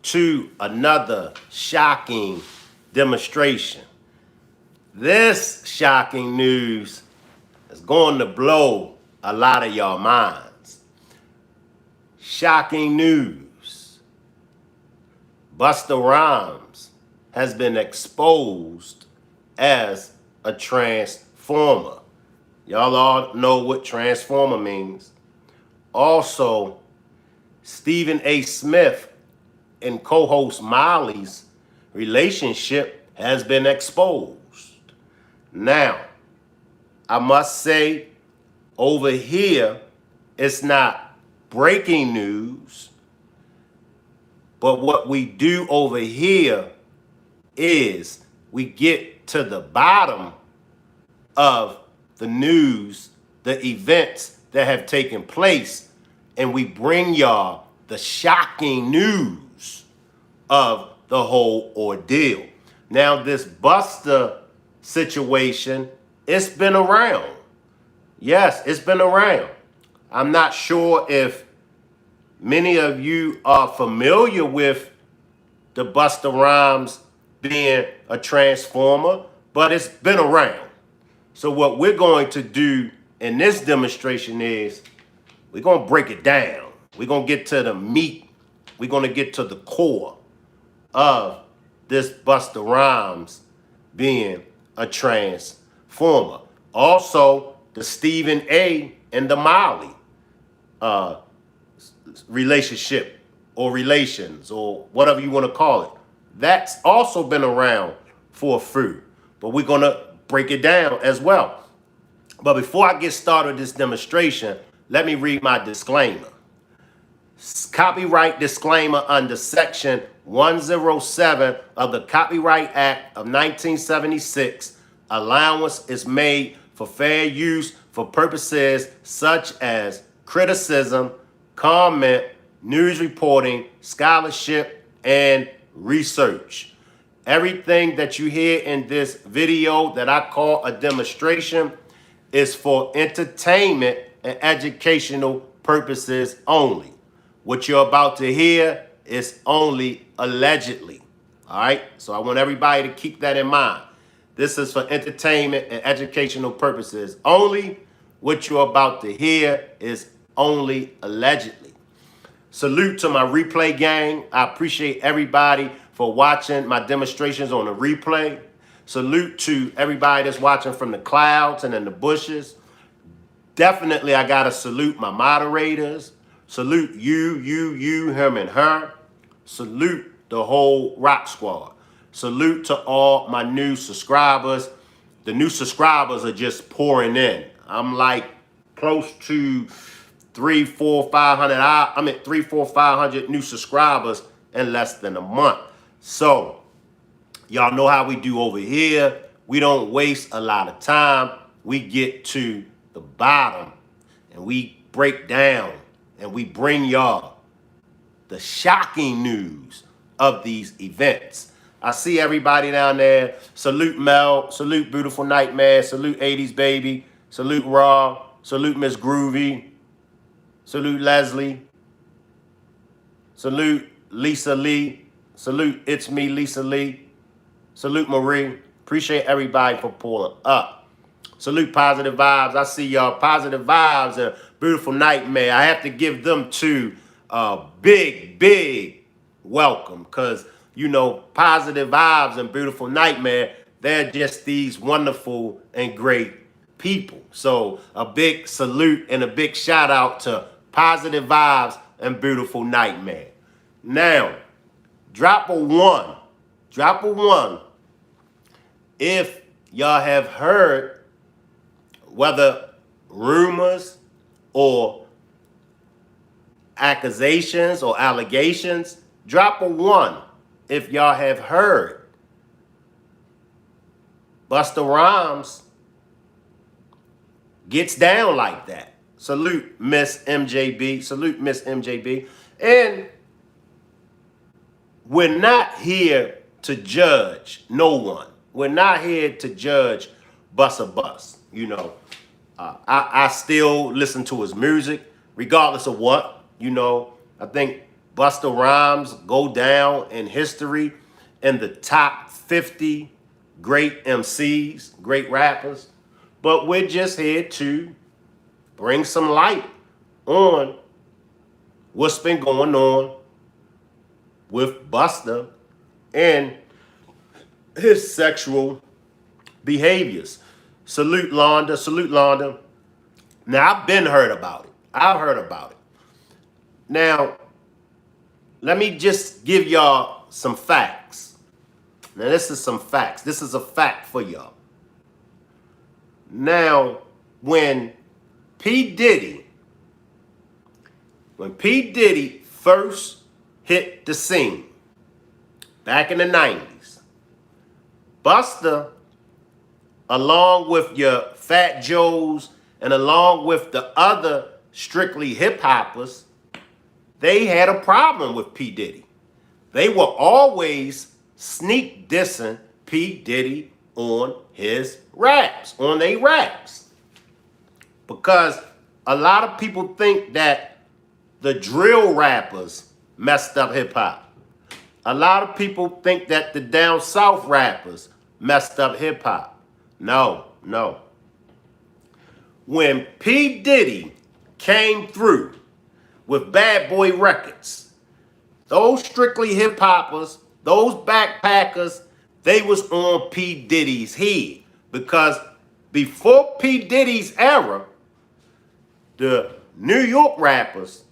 to another shocking demonstration. This shocking news is going to blow a lot of y'all minds. Shocking news. Busta Rhymes has been exposed as a transformer. Y'all all know what transformer means. Also, Stephen A. Smith and co-host Molly's relationship has been exposed. Now, I must say, over here, it's not breaking news, but what we do over here is we get to the bottom of the news, the events that have taken place, and we bring y'all the shocking news of the whole ordeal. Now, this Busta situation, it's been around. Yes, it's been around. I'm not sure if many of you are familiar with the Busta Rhymes being a transformer, but it's been around. So what we're going to do in this demonstration is we're going to break it down. We're going to get to the meat. We're going to get to the core of this Busta Rhymes being a transformer. Also, the Stephen A. and the Molly relationship or relations or whatever you want to call it. That's also been around for a few, but we're going to break it down as well. But before I get started with this demonstration, let me read my disclaimer. Copyright disclaimer under Section 107 of the Copyright Act of 1976. Allowance is made for fair use for purposes such as criticism, comment, news reporting, scholarship, and research. Everything that you hear in this video that I call a demonstration is for entertainment and educational purposes only. What you're about to hear is only allegedly. All right? So I want everybody to keep that in mind. This is for entertainment and educational purposes only. What you're about to hear is only allegedly. Salute to my replay gang. I appreciate everybody for watching my demonstrations on the replay. Salute to everybody that's watching from the clouds and in the bushes. Definitely, I got to salute my moderators. Salute you, him, and her. Salute the whole Rock Squad. Salute to all my new subscribers. The new subscribers are just pouring in. I'm like close to 500 new subscribers in less than a month. So y'all know how we do over here. We don't waste a lot of time. We get to the bottom and we break down and we bring y'all the shocking news of these events. I see everybody down there. Salute Mel. Salute Beautiful Nightmare. Salute 80s Baby. Salute Raw. Salute Miss Groovy. Salute Leslie. Salute Lisa Lee. Salute It's Me, Lisa Lee. Salute Marie. Appreciate everybody for pulling up. Salute Positive Vibes. I see y'all. Positive Vibes and Beautiful Nightmare. I have to give them two a big welcome because, you know, Positive Vibes and Beautiful Nightmare, they're just these wonderful and great people. So a big salute and a big shout out to Positive Vibes and Beautiful Nightmare. Now, drop a one if y'all have heard whether rumors or accusations or allegations. Drop a one if y'all have heard Busta Rhymes gets down like that. Salute Miss MJB. Salute Miss MJB. And we're not here to judge no one. We're not here to judge Busta Bus. You know, I still listen to his music, regardless of what. You know, I think Busta Rhymes go down in history in the top 50 great MCs, great rappers. But we're just here to bring some light on what's been going on with Busta and his sexual behaviors. Salute Londa, salute Londa. Now, I've been heard about it. I've heard about it. Now, let me just give y'all some facts. Now, this is some facts. This is a fact for y'all. Now, when P. Diddy first hit the scene back in the 90s, Busta, along with your Fat Joes and along with the other strictly hip hoppers, they had a problem with P. Diddy. They were always sneak dissing P. Diddy on his raps, on their raps. Because a lot of people think that the drill rappers messed up hip hop. A lot of people think that the down south rappers messed up hip hop. No. When P. Diddy came through with Bad Boy Records, those strictly hip hoppers, those backpackers, they was on P. Diddy's head. Because before P. Diddy's era, the New York rappers,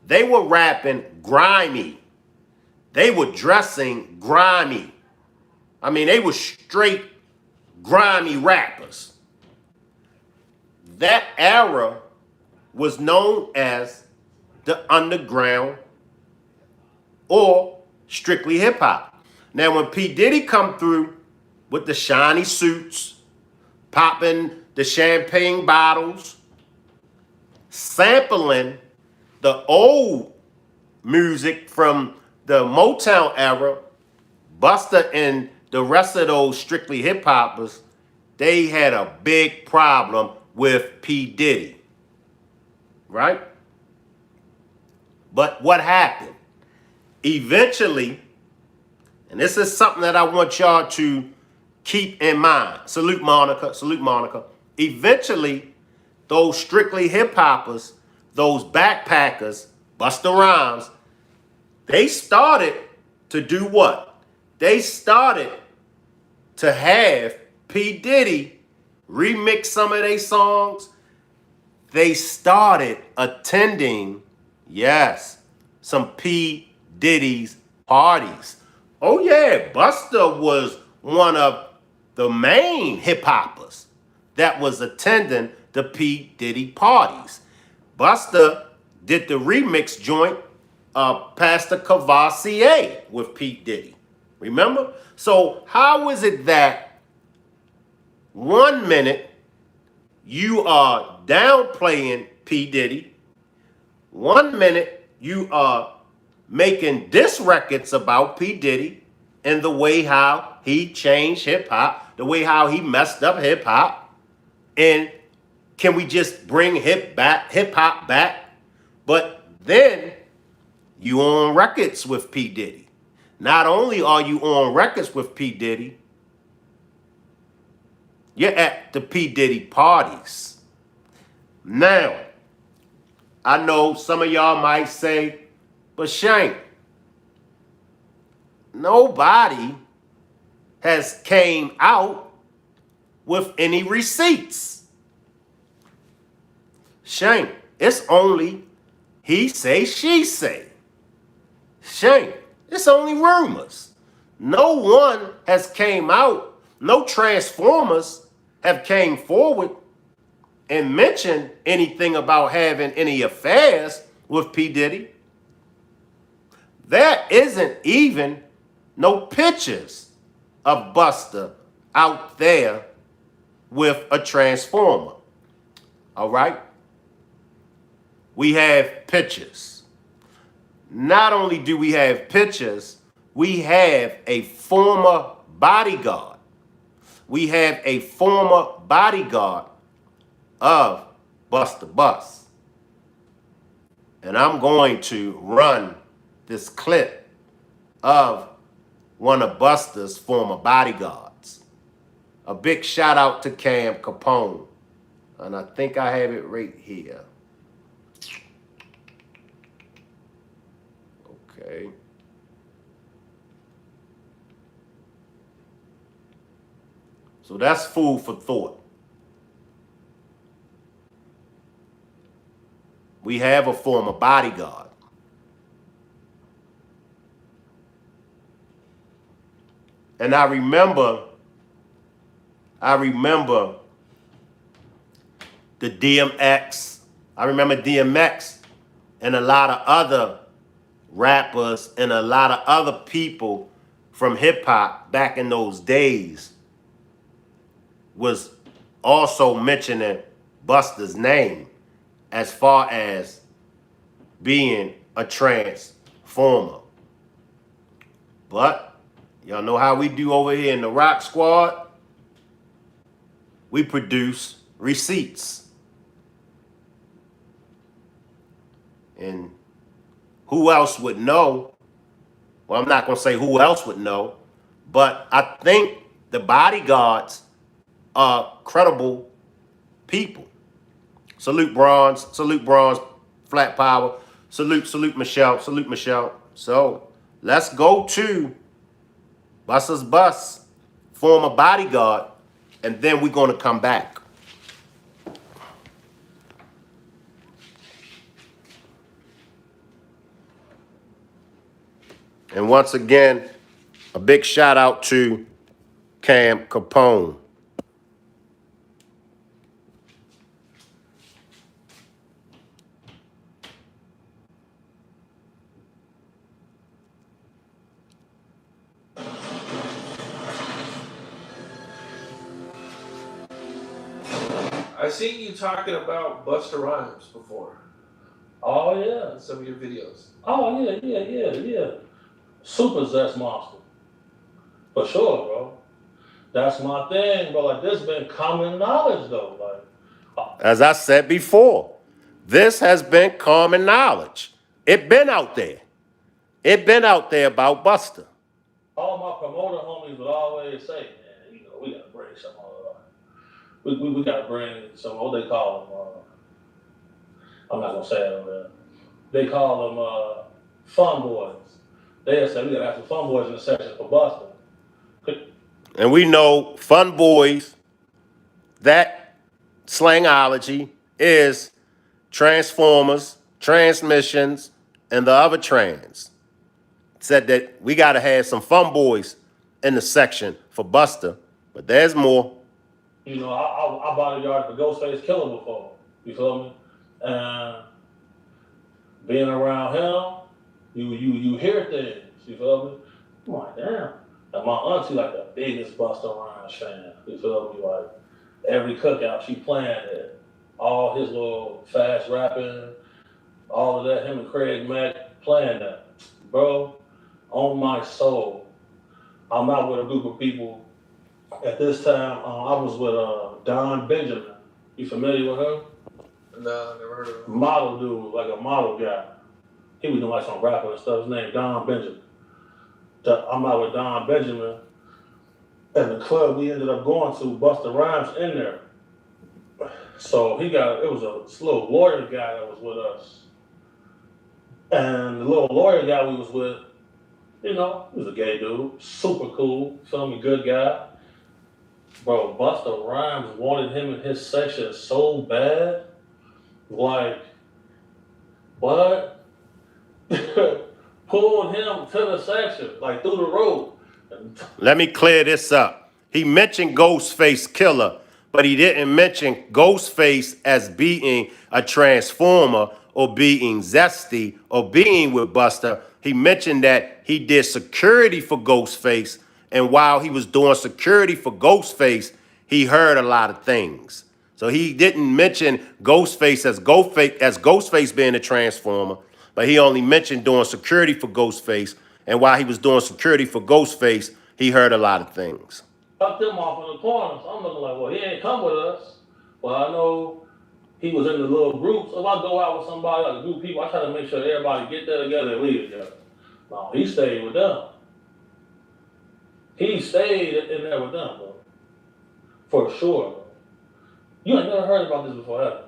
they were rapping grimy. They were dressing grimy. I mean, they were straight grimy rappers. That era was known as the underground or strictly hip hop. Now, when P. Diddy come through with the shiny suits, popping the champagne bottles, sampling the old music from the Motown era, Busta and the rest of those strictly hip hoppers, they had a big problem with P. Diddy, right? But what happened? Eventually, and this is something that I want y'all to keep in mind. Salute Monica, salute Monica. Eventually, those strictly hip hoppers, those backpackers, Busta Rhymes, they started to do what? They started to have P. Diddy remix some of their songs. They started attending, yes, some P. Diddy's parties. Oh yeah, Busta was one of the main hip hoppers that was attending the P. Diddy parties. Busta did the remix joint Pastor Cavassier with P. Diddy. Remember? So how is it that 1 minute you are downplaying P. Diddy, 1 minute you are making diss records about P. Diddy and the way how he changed hip hop, the way how he messed up hip hop, and can we just bring hip hop back? But then you on records with P. Diddy. Not only are you on records with P. Diddy, you're at the P. Diddy parties. Now, I know some of y'all might say, but Shank, nobody has came out with any receipts. Shank, it's only he say, she say. Shank, it's only rumors. No one has came out, no Transformers have came forward and mentioned anything about having any affairs with P. Diddy. There isn't even no pictures of Busta out there with a Transformer. All right? We have pictures. Not only do we have pictures, we have a former bodyguard. We have a former bodyguard of Busta Bus. And I'm going to run this clip of one of Busta's former bodyguards. A big shout out to Cam Capone. And I think I have it right here. Okay. So that's food for thought. We have a former bodyguard. And I remember the DMX. I remember DMX and a lot of other rappers and a lot of other people from hip hop back in those days was also mentioning Busta's name as far as being a transformer. But y'all know how we do over here in the Rock Squad? We produce receipts. And who else would know? Well, I'm not going to say who else would know, but I think the bodyguards are credible people. Salute Bronze, Flat Power, salute Michelle. So let's go to Busta's Bus, former bodyguard, and then we're going to come back. And once again, a big shout out to Cam Capone. I seen you talking about Busta Rhymes before. Oh yeah. In some of your videos. Oh yeah. Super zest monster. For sure, bro. That's my thing, bro. Like this been common knowledge though. As I said before, this has been common knowledge. It been out there. It been out there about Busta. All my promoter homies would always say, man, you know, we gotta bring some we gotta bring some what they call them, I'm not gonna say it on there. They call them fun boys. They say we gotta have some fun boys in the section for Busta. And we know fun boys, that slangology is transformers, transmissions, and the other trans. Said that we got to have some fun boys in the section for Busta, but there's more. You know, I bodyguard for Ghostface Killer before. You feel me? And being around him, you hear things. You feel me? I'm like, damn. And my auntie like the biggest Busta Rhymes fan. You feel me? Like every cookout she playing it. All his little fast rapping, all of that. Him and Craig Mack playing that, bro. On my soul, I'm out with a group of people. At this time, I was with Don Benjamin. You familiar with him? No, never heard of him. Model dude, like a model guy. He was doing like some rapping and stuff. His name Don Benjamin. I'm out with Don Benjamin. And the club we ended up going to, Busta Rhymes in there. So it was a little lawyer guy that was with us. And the little lawyer guy we was with, you know, he was a gay dude, super cool, feel me, good guy. Bro, Busta Rhymes wanted him in his section so bad. Like, what? Pulled him to the section, like through the road. Let me clear this up. He mentioned Ghostface Killer, but he didn't mention Ghostface as being a transformer or being zesty or being with Busta. He mentioned that he did security for Ghostface, and while he was doing security for Ghostface, he heard a lot of things. So he didn't mention Ghostface as Ghostface being a transformer, but he only mentioned doing security for Ghostface. And while he was doing security for Ghostface, he heard a lot of things. Cut them off in the corner. So I'm looking like, well, he ain't come with us. Well, I know he was in the little groups. If I go out with somebody, like a group of people, I try to make sure everybody get there together and leave together. No, he stayed with them. He stayed in there with them, bro. For sure, bro. You ain't never heard about this before, have you?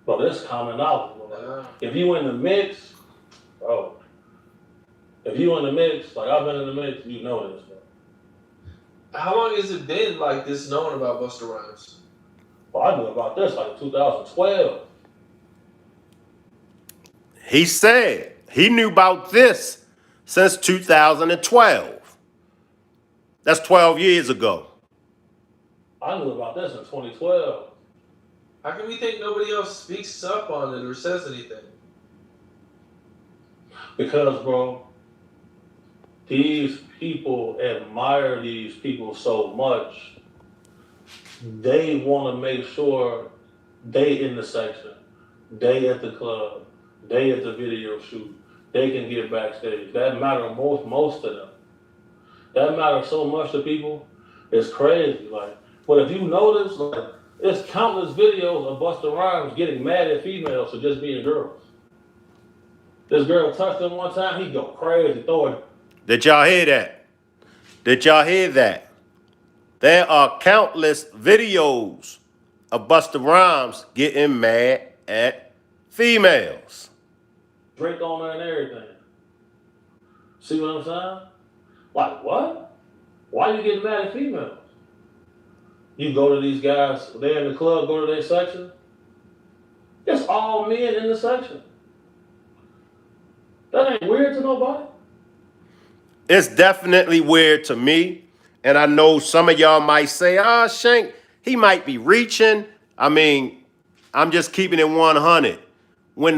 Bro, this is common knowledge, bro. Nah. If you in the mix, bro. If you in the mix, like I've been in the mix, you know this, bro. How long has it been like this known about Busta Rhymes? Well, I knew about this like in 2012. He said he knew about this since 2012. That's 12 years ago. I knew about this in 2012. How can we think nobody else speaks up on it or says anything? Because, bro, these people admire these people so much, they want to make sure they in the section, they at the club, they at the video shoot, they can get backstage. That matter most to them. That matters so much to people. It's crazy. Like, but if you notice, like, it's countless videos of Busta Rhymes getting mad at females for just being girls. This girl touched him one time, he go crazy, throw it. Did y'all hear that? Did y'all hear that? There are countless videos of Busta Rhymes getting mad at females. Drink on her and everything. See what I'm saying? Like, what? Why you getting mad at females? You go to these guys, they're in the club, go to their section. It's all men in the section. That ain't weird to nobody. It's definitely weird to me. And I know some of y'all might say, Shank, he might be reaching. I mean, I'm just keeping it 100. When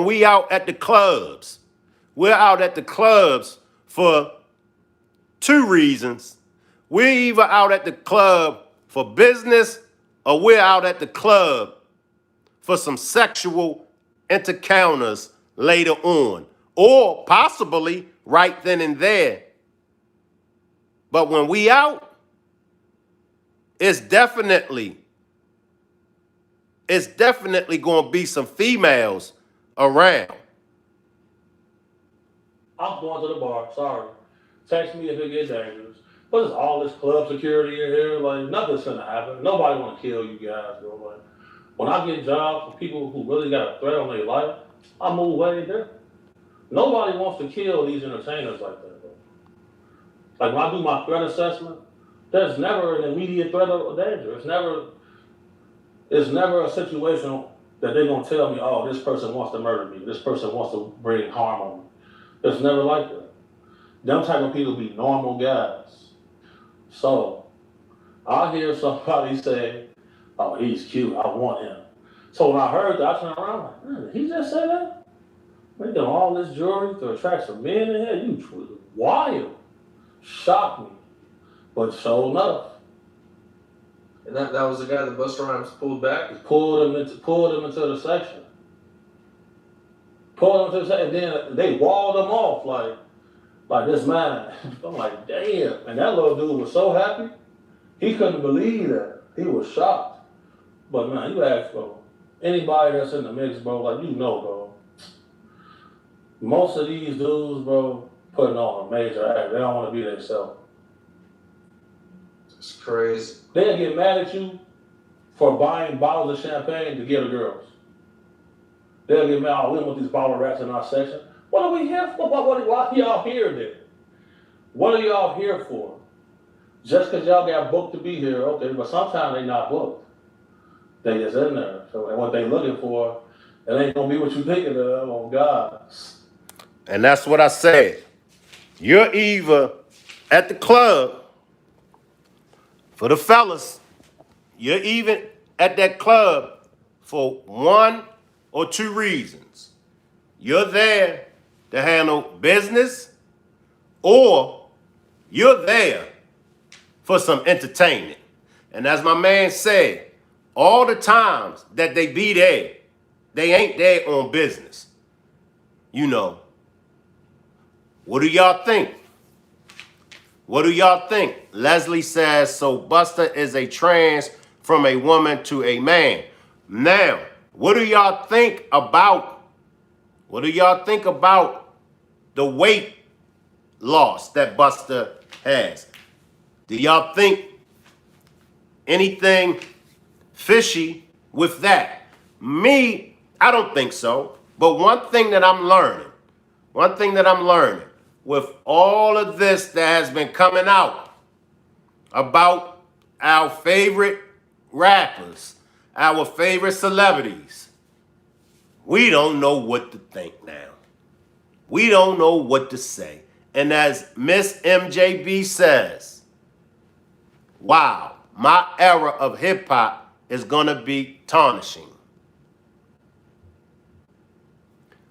we out at the clubs, we're out at the clubs for two reasons. We're either out at the club for business or we're out at the club for some sexual encounters later on, or possibly right then and there. But when we out, it's definitely going to be some females around. I'm going to the bar, sorry. Text me if it gets dangerous. But there's all this club security in here, like nothing's gonna happen. Nobody wanna kill you guys, bro. Like, when I get jobs for people who really got a threat on their life, I move way there. Nobody wants to kill these entertainers like that, bro. Like when I do my threat assessment, there's never an immediate threat of danger. It's never a situation that they're gonna tell me, oh, this person wants to murder me, this person wants to bring harm on me. It's never like that. Them type of people be normal guys. So, I hear somebody say, oh, he's cute, I want him. So when I heard that, I turned around like, did he just say that? Making all this jewelry to attract some men in here? You wild. Shocked me. But sure enough. And that was the guy that Busta Rhymes pulled back? He pulled him into the section. And then they walled him off like this man. I'm like, damn. And that little dude was so happy. He couldn't believe that. He was shocked. But man, you ask, bro, anybody that's in the mix, bro, like you know, bro. Most of these dudes, bro, putting on a major act. They don't want to be themselves. It's crazy. They'll get mad at you for buying bottles of champagne to give the girls. They'll get mad, oh, we don't want these bottle rats in our section. What are we here for? Why are y'all here then? What are y'all here for? Just because y'all got booked to be here, okay, but sometimes they not booked. They just in there. So what they looking for, it ain't gonna be what you thinking of, on God. And that's what I said. You're either at the club for the fellas, you're even at that club for one or two reasons. You're there to handle business, or you're there for some entertainment. And as my man said, all the times that they be there, they ain't there on business. You know. What do y'all think? What do y'all think? Leslie says, so Busta is a trans from a woman to a man. Now, what do y'all think about the the weight loss that Busta has. Do y'all think anything fishy with that? Me, I don't think so. But one thing that I'm learning with all of this that has been coming out about our favorite rappers, our favorite celebrities, we don't know what to think now. We don't know what to say. And as Miss MJB says, wow, my era of hip hop is gonna be tarnishing.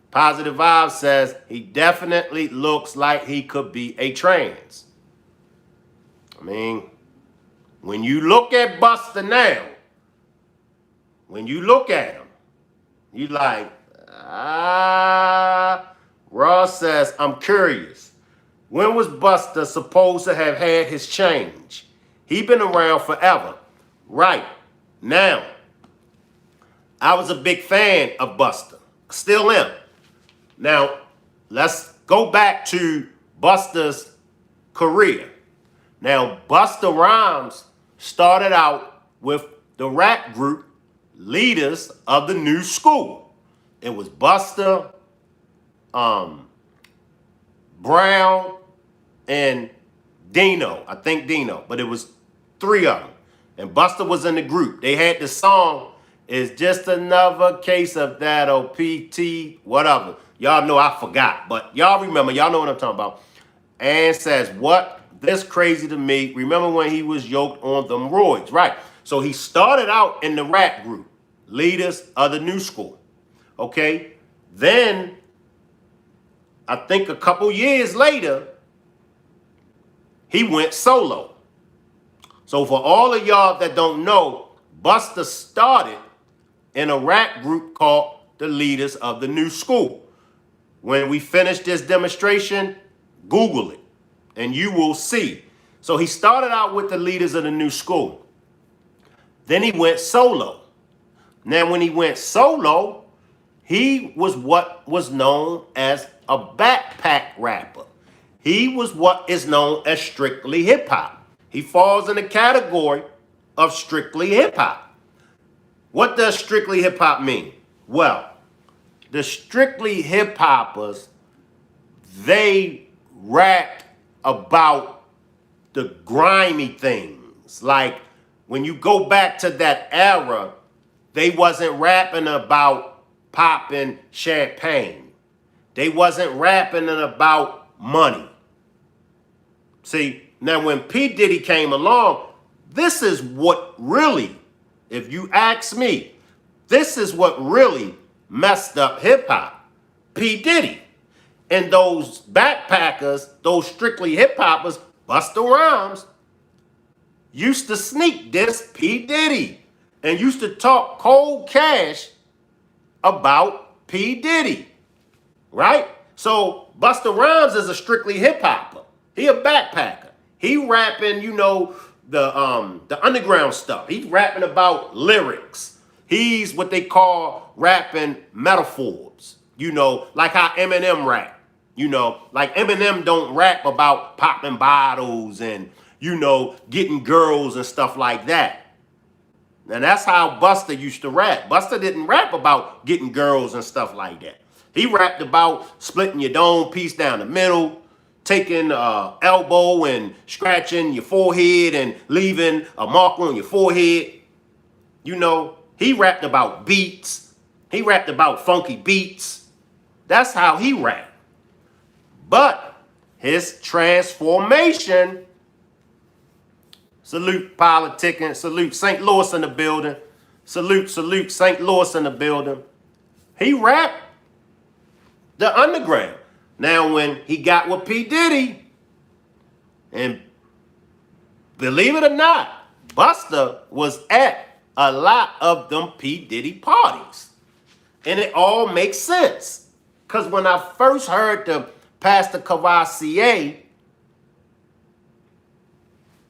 Positive Vibe says he definitely looks like he could be a trans. I mean, when you look at Busta now, when you look at him, you like, Ross says, I'm curious. When was Busta supposed to have had his change? He been around forever. Right. Now, I was a big fan of Busta. Still am. Now, let's go back to Busta's career. Now, Busta Rhymes started out with the rap group Leaders of the New School. It was Busta, Brown, and Dino. I think Dino, but it was three of them. And Busta was in the group. They had the song, It's Just Another Case of That OPT, whatever. Y'all know I forgot, but y'all remember, y'all know what I'm talking about. And says, what? This crazy to me. Remember when he was yoked on them roids, right? So he started out in the rap group, Leaders of the New School. Okay? Then, I think a couple years later, he went solo. So for all of y'all that don't know, Busta started in a rap group called the Leaders of the New School. When we finish this demonstration, Google it and you will see. So he started out with the Leaders of the New School. Then he went solo. Now when he went solo, he was what was known as a backpack rapper. He was what is known as strictly hip hop. He falls in the category of strictly hip hop. What does strictly hip hop mean? Well, the strictly hip hoppers, they rap about the grimy things. Like when you go back to that era, they wasn't rapping about popping champagne. They wasn't rapping about money. See, now when P. Diddy came along, this is what really, if you ask me, this is what really messed up hip hop. P. Diddy. And those backpackers, those strictly hip hoppers, Busta Rhymes, used to sneak diss P. Diddy and used to talk cold cash about P. Diddy. Right? So Busta Rhymes is a strictly hip hopper. He a backpacker. He rapping, you know, the underground stuff. He's rapping about lyrics. He's what they call rapping metaphors. You know, like how Eminem rap. You know, like Eminem don't rap about popping bottles and, you know, getting girls and stuff like that. And that's how Busta used to rap. Busta didn't rap about getting girls and stuff like that. He rapped about splitting your dome piece down the middle, taking elbow and scratching your forehead and leaving a mark on your forehead. You know, he rapped about beats. He rapped about funky beats. That's how he rapped. But his transformation, salute politicking, salute St. Louis in the building, salute St. Louis in the building. He rapped the underground. Now, when he got with P. Diddy, and believe it or not, Busta was at a lot of them P. Diddy parties. And it all makes sense. Because when I first heard the Pastor Cavassier,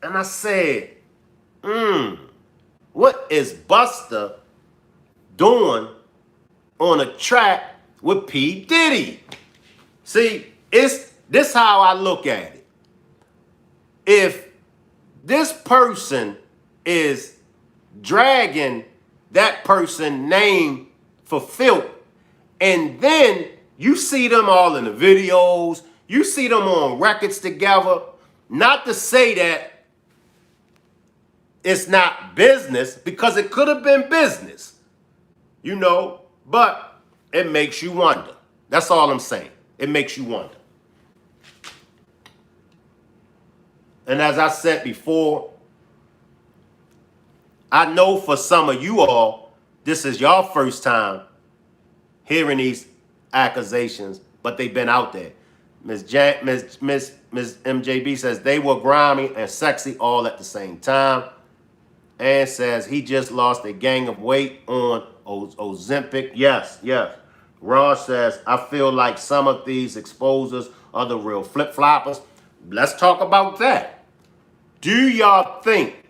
and I said, what is Busta doing on a track with P. Diddy? See, It's this how I look at it. If this person is dragging that person name for filth, and then you see them all in the videos, you see them on records together, not to say that it's not business, because it could have been business, you know, but it makes you wonder. That's all I'm saying. It makes you wonder. And as I said before, I know for some of you all, this is your first time hearing these accusations, but they've been out there. Miss MJB says they were grimy and sexy all at the same time. And says he just lost a gang of weight on Ozempic. Yes, yes. Ross says, I feel like some of these exposers are the real flip-floppers. Let's talk about that. Do y'all think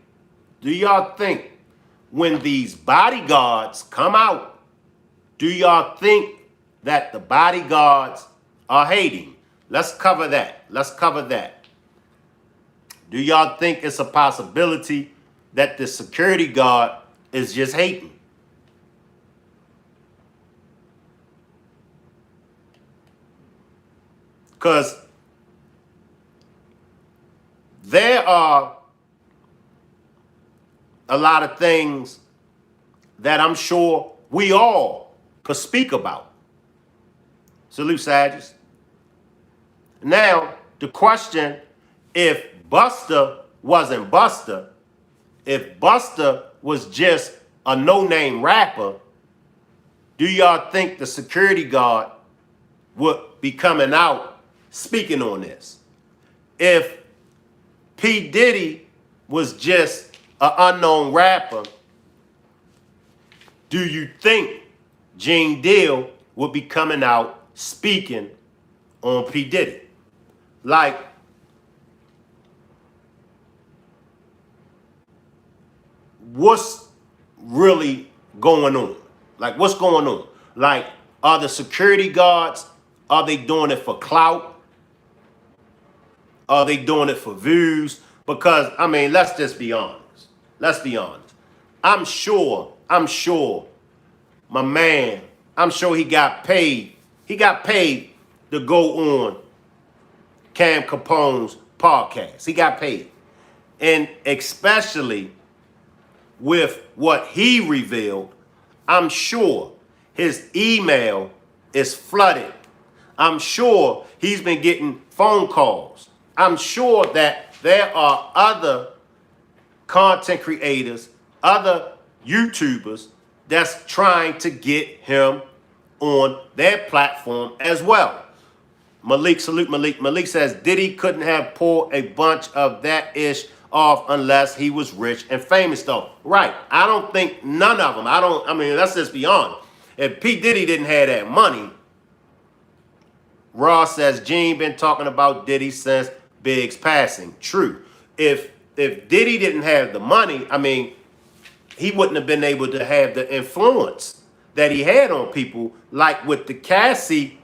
when these bodyguards come out, do y'all think that the bodyguards are hating? Let's cover that. Let's cover that. Do y'all think it's a possibility that the security guard is just hating? Because there are a lot of things that I'm sure we all could speak about. Salute, Sagittarius. Now, the question, if Busta wasn't Busta, if Busta was just a no-name rapper, do y'all think the security guard would be coming out speaking on this? If P. Diddy was just an unknown rapper, do you think Gene Deal would be coming out speaking on P. Diddy? Like, what's really going on? Like, what's going on? Like, are the security guards, are they doing it for clout? Are they doing it for views? Because, I mean, let's just be honest. Let's be honest. I'm sure, my man, I'm sure he got paid. He got paid to go on Cam Capone's podcast. He got paid. And especially with what he revealed, I'm sure his email is flooded. I'm sure he's been getting phone calls. I'm sure that there are other content creators, other YouTubers that's trying to get him on their platform as well. Malik, salute Malik. Malik says Diddy couldn't have pulled a bunch of that ish off unless he was rich and famous though. Right. I don't think none of them. I mean, let's just be honest. If P. Diddy didn't have that money, Ross says Gene been talking about Diddy since Big's passing. True. If Diddy didn't have the money, I mean, he wouldn't have been able to have the influence that he had on people, like with the Cassie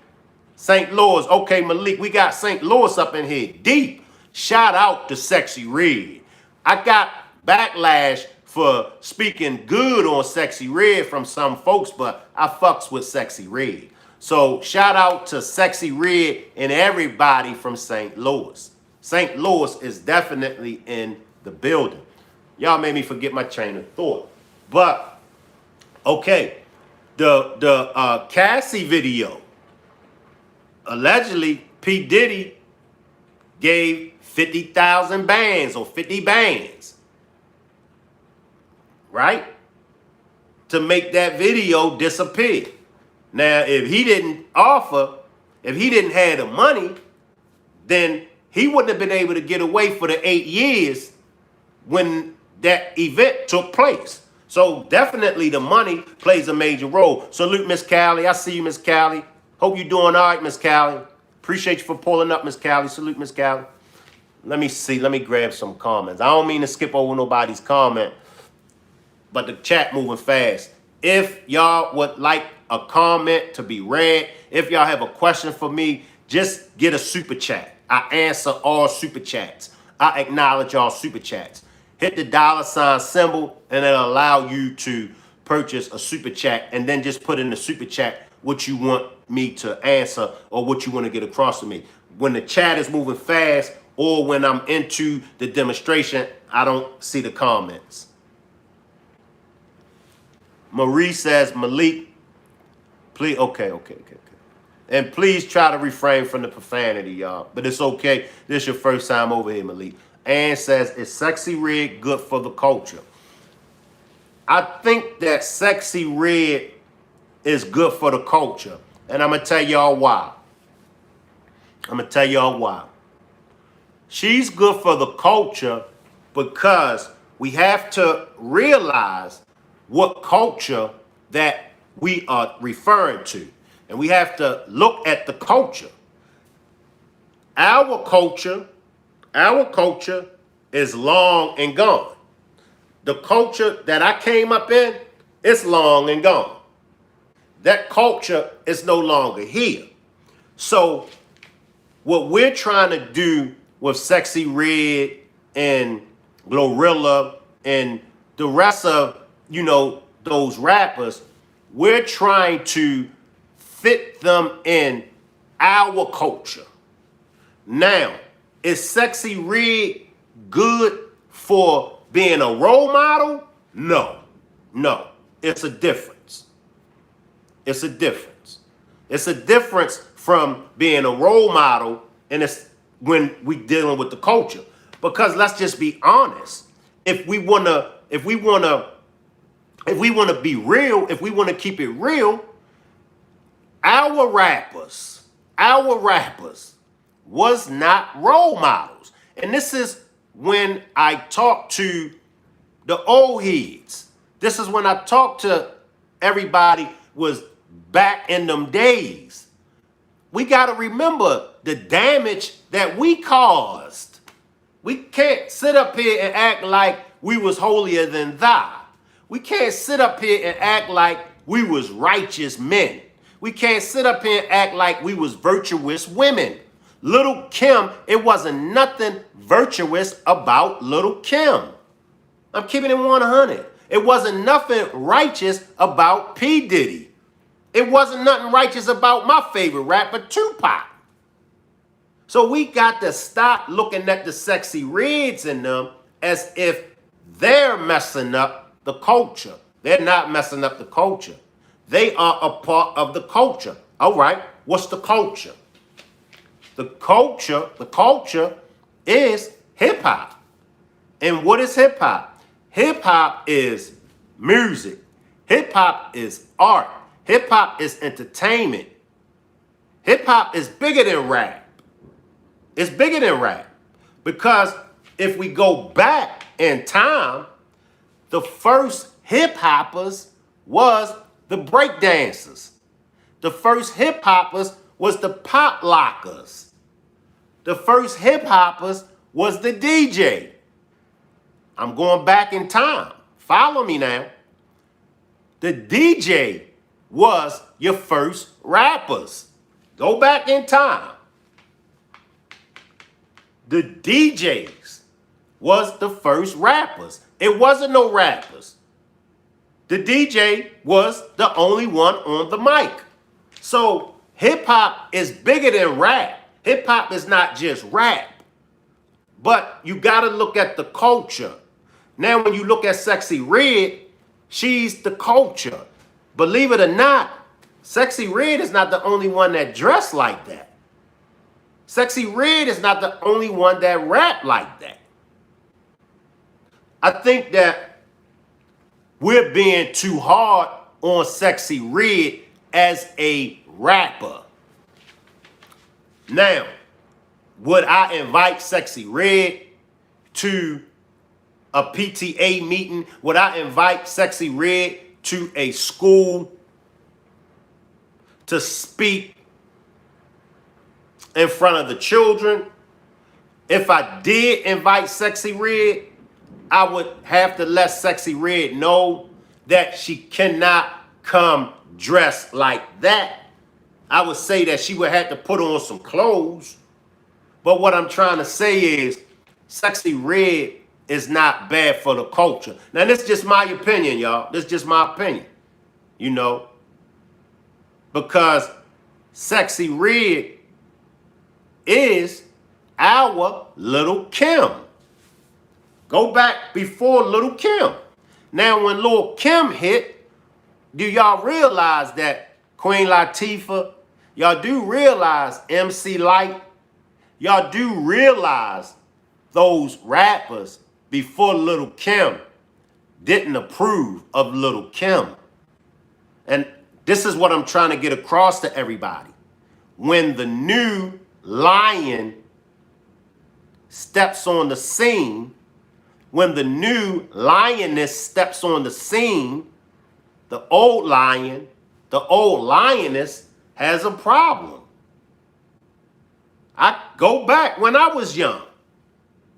St. Louis. Okay, Malik, we got St. Louis up in here deep. Shout out to Sexy Red. I got backlash for speaking good on Sexy Red from some folks, but I fucks with Sexy Red. So shout out to Sexy Red and everybody from St. Louis. St. Louis is definitely in the building. Y'all made me forget my train of thought. But, okay, the Cassie video, allegedly P. Diddy gave 50,000 bands or 50 bands, right, to make that video disappear. Now, if he didn't offer, if he didn't have the money, then he wouldn't have been able to get away for the 8 years when that event took place. So definitely the money plays a major role. Salute, Miss Callie. I see you, Miss Callie. Hope you're doing all right, Miss Callie. Appreciate you for pulling up, Miss Callie. Salute, Miss Callie. Let me see. Let me grab some comments. I don't mean to skip over nobody's comment, but the chat moving fast. If y'all would like a comment to be read, if y'all have a question for me, just get a super chat. I answer all super chats. I acknowledge all super chats. Hit the $ symbol and it'll allow you to purchase a super chat, and then just put in the super chat what you want me to answer or what you want to get across to me. When the chat is moving fast or when I'm into the demonstration, I don't see the comments. Marie says, Malik, please, okay. And please try to refrain from the profanity, y'all. But it's okay. This is your first time over here, Malik. Ann says, is Sexy Red good for the culture? I think that Sexy Red is good for the culture. And I'm going to tell y'all why. She's good for the culture because we have to realize what culture that we are referring to. And we have to look at the culture. Our culture is long and gone. The culture that I came up in, it's long and gone. That culture is no longer here. So what we're trying to do with Sexy Red and Glorilla and the rest of, those rappers, we're trying to fit them in our culture. Now, is Sexy Red good for being a role model? No. It's a difference. It's a difference from being a role model and it's when we dealing with the culture. Because let's just be honest. If we wanna be real, if we wanna keep it real, our rappers was not role models. And this is when I talk to the old heads. This is when I talk to everybody was back in them days. We got to remember the damage that we caused. We can't sit up here and act like we was holier than thou. We can't sit up here and act like we was righteous men. We can't sit up here and act like we was virtuous women. Little Kim, it wasn't nothing virtuous about Little Kim. I'm keeping it 100. It wasn't nothing righteous about P. Diddy. It wasn't nothing righteous about my favorite rapper, Tupac. So we got to stop looking at the Sexy Reds in them as if they're messing up the culture. They're not messing up the culture. They are a part of the culture. All right, what's the culture? The culture is hip hop. And what is hip hop? Hip hop is music. Hip hop is art. Hip hop is entertainment. Hip hop is bigger than rap. It's bigger than rap. Because if we go back in time, the first hip hoppers was the break dancers. The first hip hoppers was the pop lockers. The first hip hoppers was the DJ. I'm going back in time. Follow me now. The DJ was your first rappers. Go back in time. The DJs was the first rappers. It wasn't no rappers. The DJ was the only one on the mic. So hip hop is bigger than rap. Hip hop is not just rap. But you got to look at the culture. Now, when you look at Sexy Red, she's the culture. Believe it or not, Sexy Red is not the only one that dressed like that. Sexy Red is not the only one that rap like that. I think that we're being too hard on Sexy Red as a rapper. Now, would I invite Sexy Red to a PTA meeting? Would I invite Sexy Red to a school to speak in front of the children? If I did invite Sexy Red, I would have to let Sexy Red know that she cannot come dressed like that. I would say that she would have to put on some clothes. But what I'm trying to say is Sexy Red is not bad for the culture. Now, this is just my opinion, y'all. This is just my opinion, you know, because Sexy Red is our Little Kim. Go back before Little Kim. Now, when Lil Kim hit, do y'all realize that Queen Latifah, y'all do realize MC Lyte, y'all do realize those rappers before Little Kim didn't approve of Little Kim. And this is what I'm trying to get across to everybody. When the new lion steps on the scene, when the new lioness steps on the scene, the old lion, the old lioness has a problem. I go back when I was young.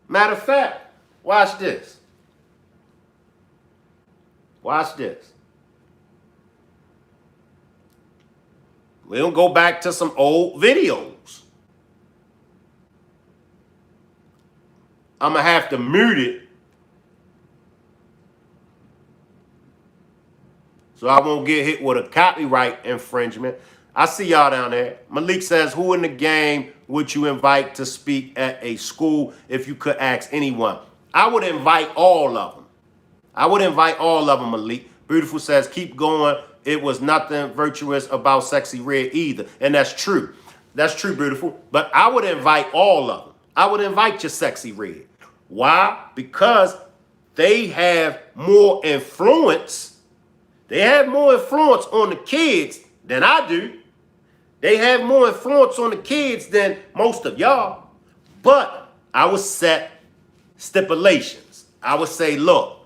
Matter of fact, watch this. Watch this. We'll go back to some old videos. I'm going to have to mute it so I won't get hit with a copyright infringement. I see y'all down there. Malik says, who in the game would you invite to speak at a school if you could ask anyone? I would invite all of them. I would invite all of them, Malik. Beautiful says, keep going. It was nothing virtuous about Sexy Red either. And that's true. That's true, Beautiful. But I would invite all of them. I would invite your Sexy Red. Why? Because they have more influence. They have more influence on the kids than I do. They have more influence on the kids than most of y'all. But I would set stipulations. I would say, look,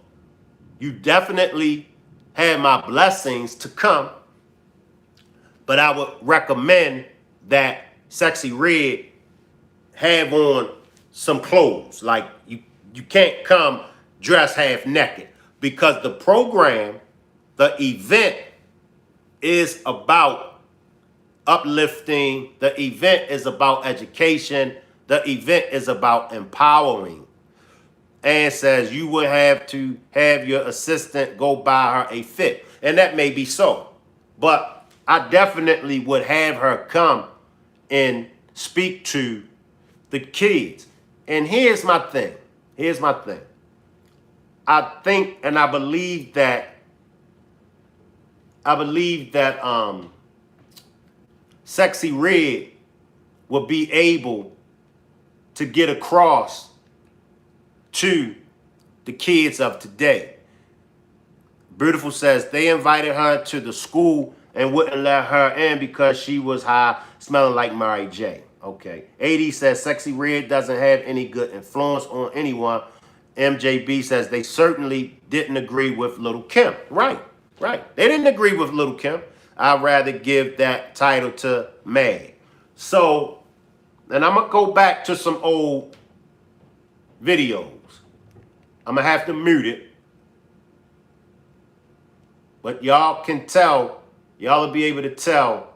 you definitely had my blessings to come, but I would recommend that Sexy Red have on some clothes. Like you can't come dressed half naked, because the program, the event is about uplifting. The event is about education. The event is about empowering. And says you would have to have your assistant go buy her a fit. And that may be so. But I definitely would have her come and speak to the kids. And here's my thing. Here's my thing. I think and I believe that Sexy Red will be able to get across to the kids of today. Beautiful says they invited her to the school and wouldn't let her in because she was high, smelling like Mary J. Okay. 80 says Sexy Red doesn't have any good influence on anyone. MJB says they certainly didn't agree with Little Kim. Right, right. They didn't agree with Little Kim. I'd rather give that title to Meg. So, and I'm going to go back to some old videos. I'm going to have to mute it. But y'all can tell, y'all will be able to tell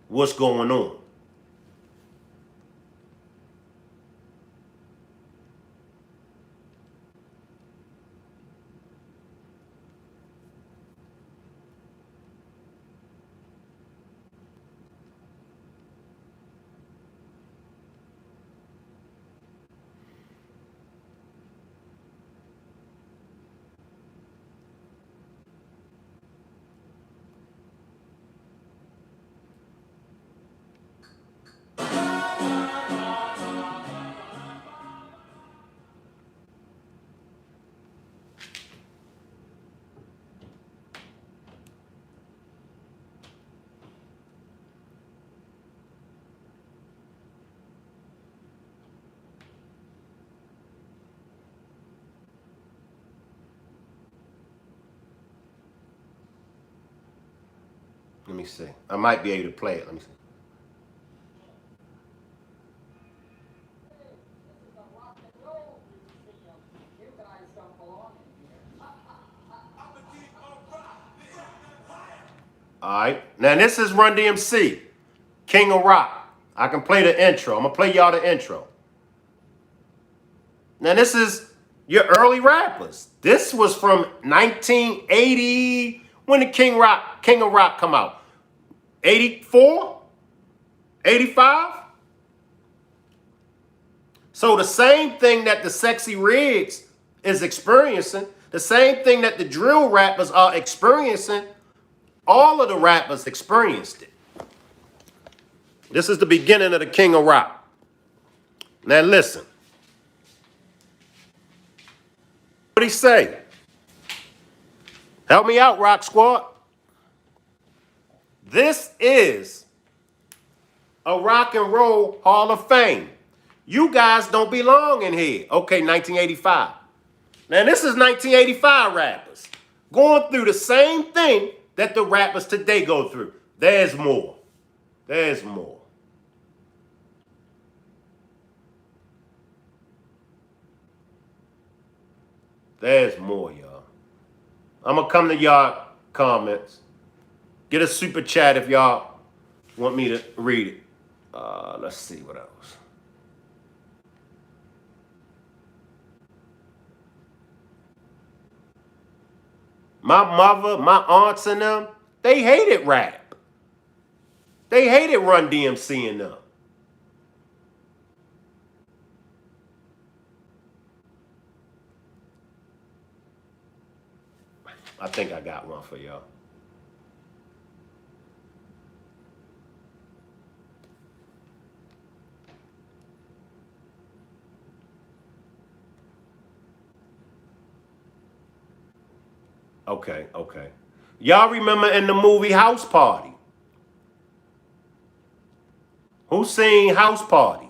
what's going on. Let me see. I might be able to play it. Let me see. Now this is Run DMC, King of Rock. I can play the intro. I'm gonna play y'all the intro. Now this is your early rappers. This was from 1980 when the King of Rock come out. 84? 85? So the same thing that the Sexy Rigs is experiencing, the same thing that the drill rappers are experiencing, all of the rappers experienced it. This is the beginning of the King of Rock. Now listen. What he say? Help me out, Rock Squad. This is a Rock and Roll Hall of Fame. You guys don't belong in here. Okay, 1985. Now this is 1985 rappers going through the same thing that the rappers today go through. There's more. There's more. There's more, y'all. I'm going to come to y'all comments. Get a super chat if y'all want me to read it. Let's see what else. My mother, my aunts and them, they hated rap. They hated Run DMC and them. I think I got one for y'all. Okay. Y'all remember in the movie House Party? Who seen House Party?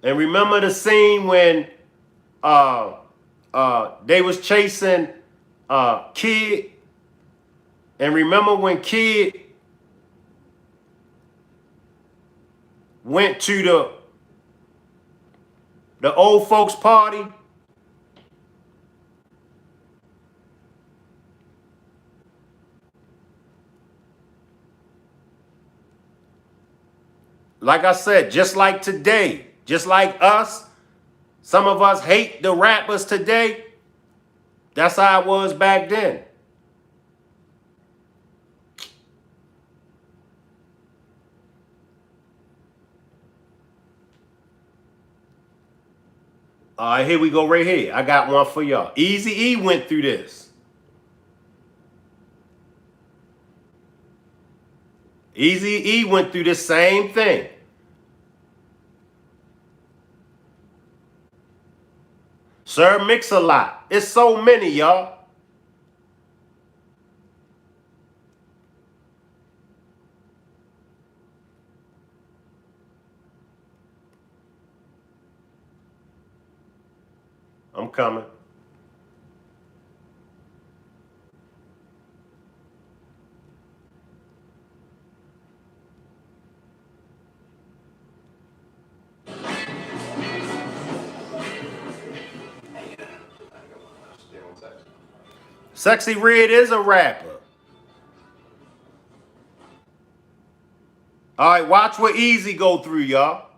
And remember the scene when they was chasing Kid? And remember when Kid went to the old folks party? Like I said, just like today, just like us, some of us hate the rappers today. That's how it was back then. All right, here we go right here. I got one for y'all. Eazy-E went through this. Eazy-E went through the same thing. Sir Mix-a-Lot. It's so many, y'all. I'm coming. Sexy Red is a rapper. All right, watch what Easy go through, y'all.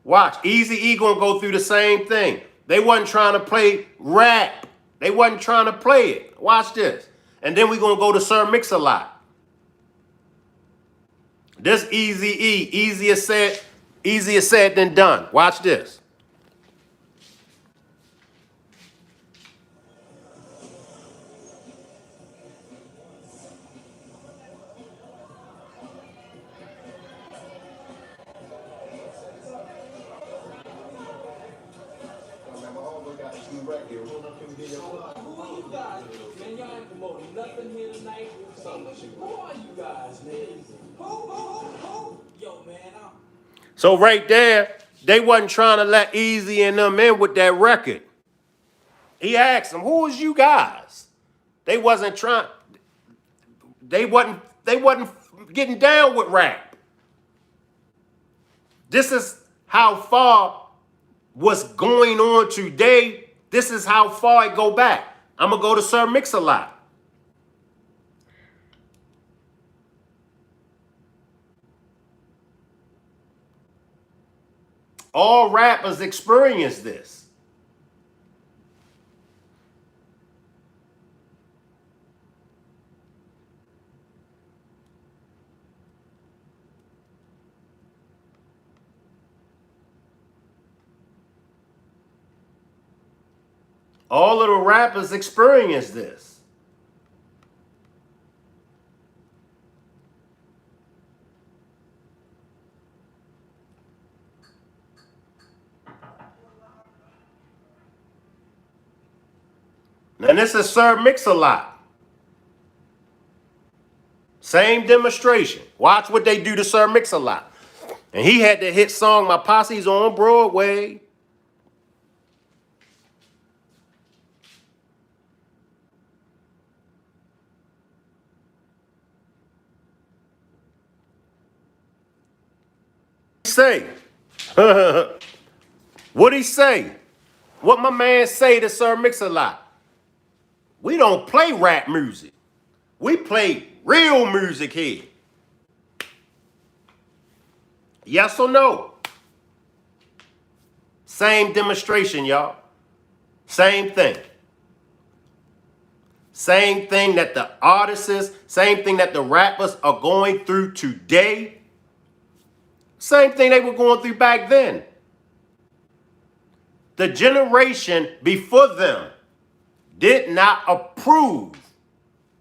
Watch, Eazy-E gonna go through the same thing. They wasn't trying to play rap. They wasn't trying to play it. Watch this. And then we gonna go to Sir Mix-a-Lot. This Eazy-E, easier said than done. Watch this. So right there, they wasn't trying to let Easy and them in with that record. He asked them, "Who is you guys?" They wasn't trying. They wasn't getting down with rap. This is how far what's going on today. This is how far it go back. I'm going to go to Sir Mix-a-Lot. All rappers experience this. All of the rappers experience this. And this is Sir Mix-a-Lot. Same demonstration. Watch what they do to Sir Mix-a-Lot. And he had the hit song, My Posse's on Broadway. Say? What'd he say? What my man say to Sir Mix-a-Lot? We don't play rap music. We play real music here. Yes or no? Same demonstration, y'all. Same thing. Same thing that the artists, same thing that the rappers are going through today. Same thing they were going through back then. The generation before them did not approve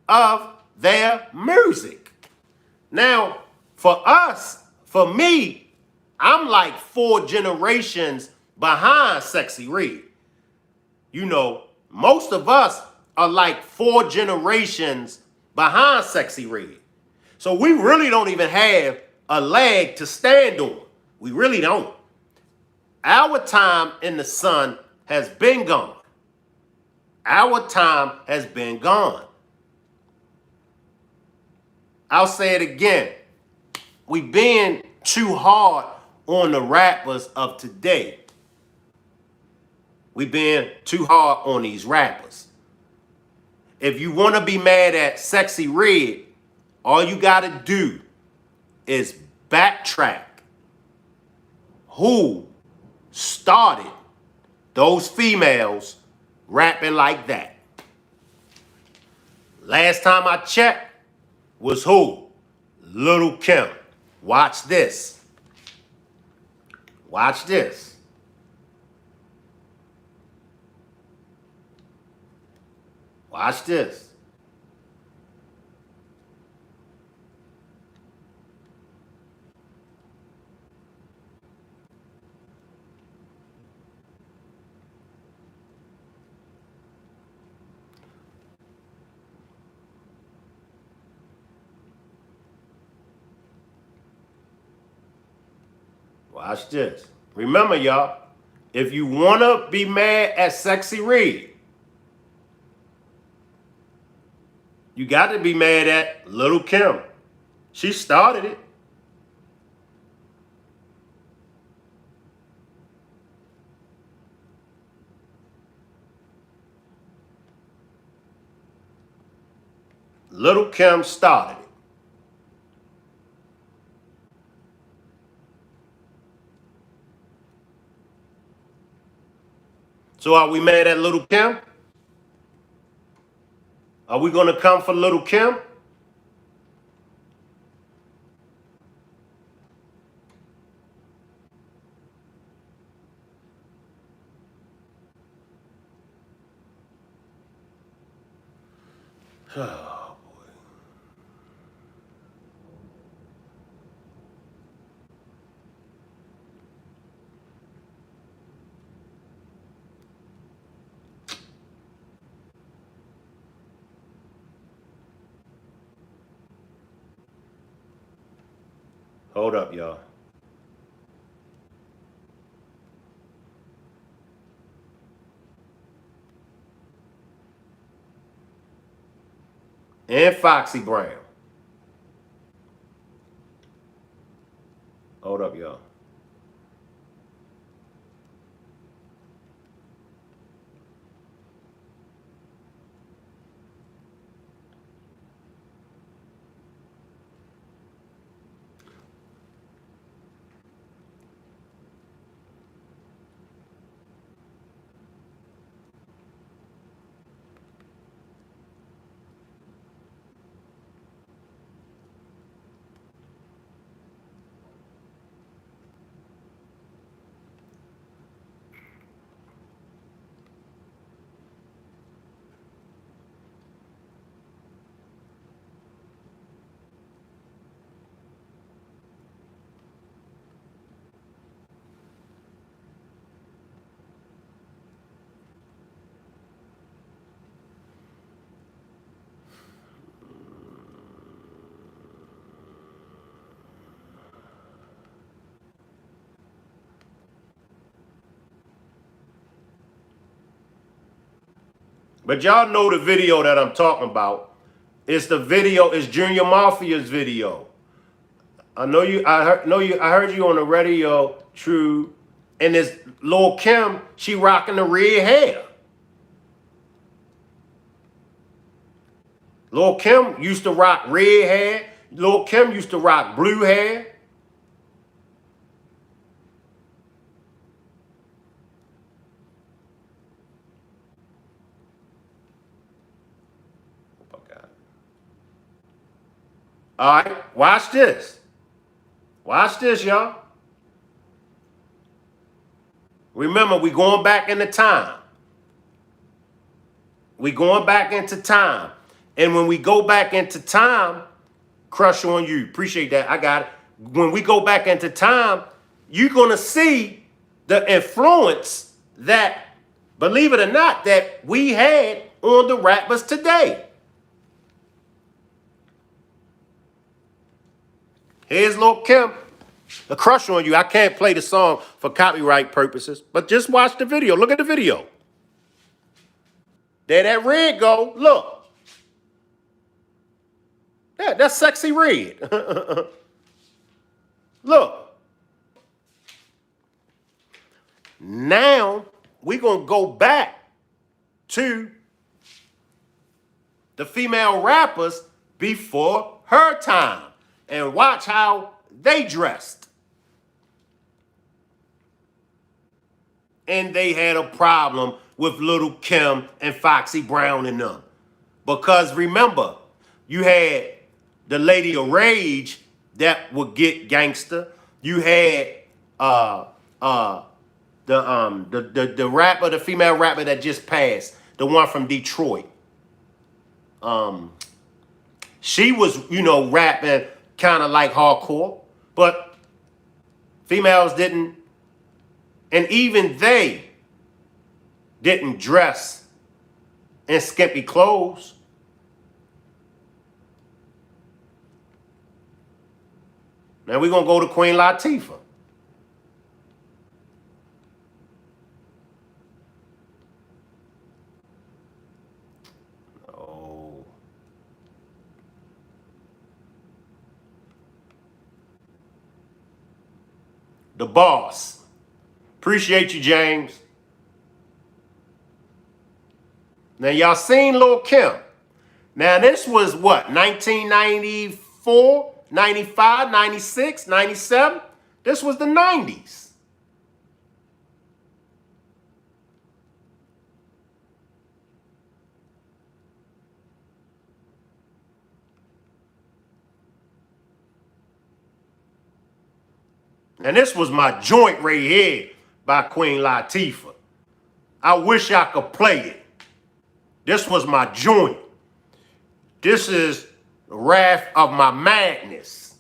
of their music. Now, for us, for me, I'm like 4 generations behind Sexy Red. You know, most of us are like 4 generations behind Sexy Red. So we really don't even have a leg to stand on. We really don't. Our time in the sun has been gone. Our time has been gone. I'll say it again. We being too hard on the rappers of today. We being too hard on these rappers. If you want to be mad at Sexy Red, all you got to do is backtrack. Who started those females rapping like that? Last time I checked was who? Little Kim. Watch this. Watch this. Watch this. Watch this. Remember, y'all, if you want to be mad at Sexy Red, you got to be mad at Little Kim. She started it. Little Kim started it. So are we mad at Little Kim? Are we going to come for Little Kim? Oh, boy. Hold up, y'all. And Foxy Brown. Hold up, y'all. But y'all know the video that I'm talking about. It's the video, it's Junior Mafia's video. I heard you on the radio, True. And this Lil Kim, she rocking the red hair. Lil Kim used to rock red hair. Lil Kim used to rock blue hair. All right, watch this. Watch this, y'all. Remember, we going back into time. We going back into time. And when we go back into time, crush on you. Appreciate that. I got it. When we go back into time, you're going to see the influence that, believe it or not, that we had on the rappers today. Here's Lil Kim, a crush on you. I can't play the song for copyright purposes, but just watch the video. Look at the video. There that red go. Look. Yeah, that's sexy red. Look. Now, we're going to go back to the female rappers before her time and watch how they dressed. And they had a problem with Little Kim and Foxy Brown and them. Because remember, you had the Lady of Rage that would get gangster. You had the rapper, the female rapper that just passed, the one from Detroit. She was, rapping kind of like hardcore, but females didn't, and even they didn't dress in skimpy clothes. Now we're going to go to Queen Latifah. Oh. The Boss. Appreciate you, James. Now, y'all seen Lil Kim. Now, this was what, 1994, 95, 96, 97? This was the 90s. And this was my joint right here by Queen Latifah. I wish I could play it. This was my joint. This is the Wrath of My Madness.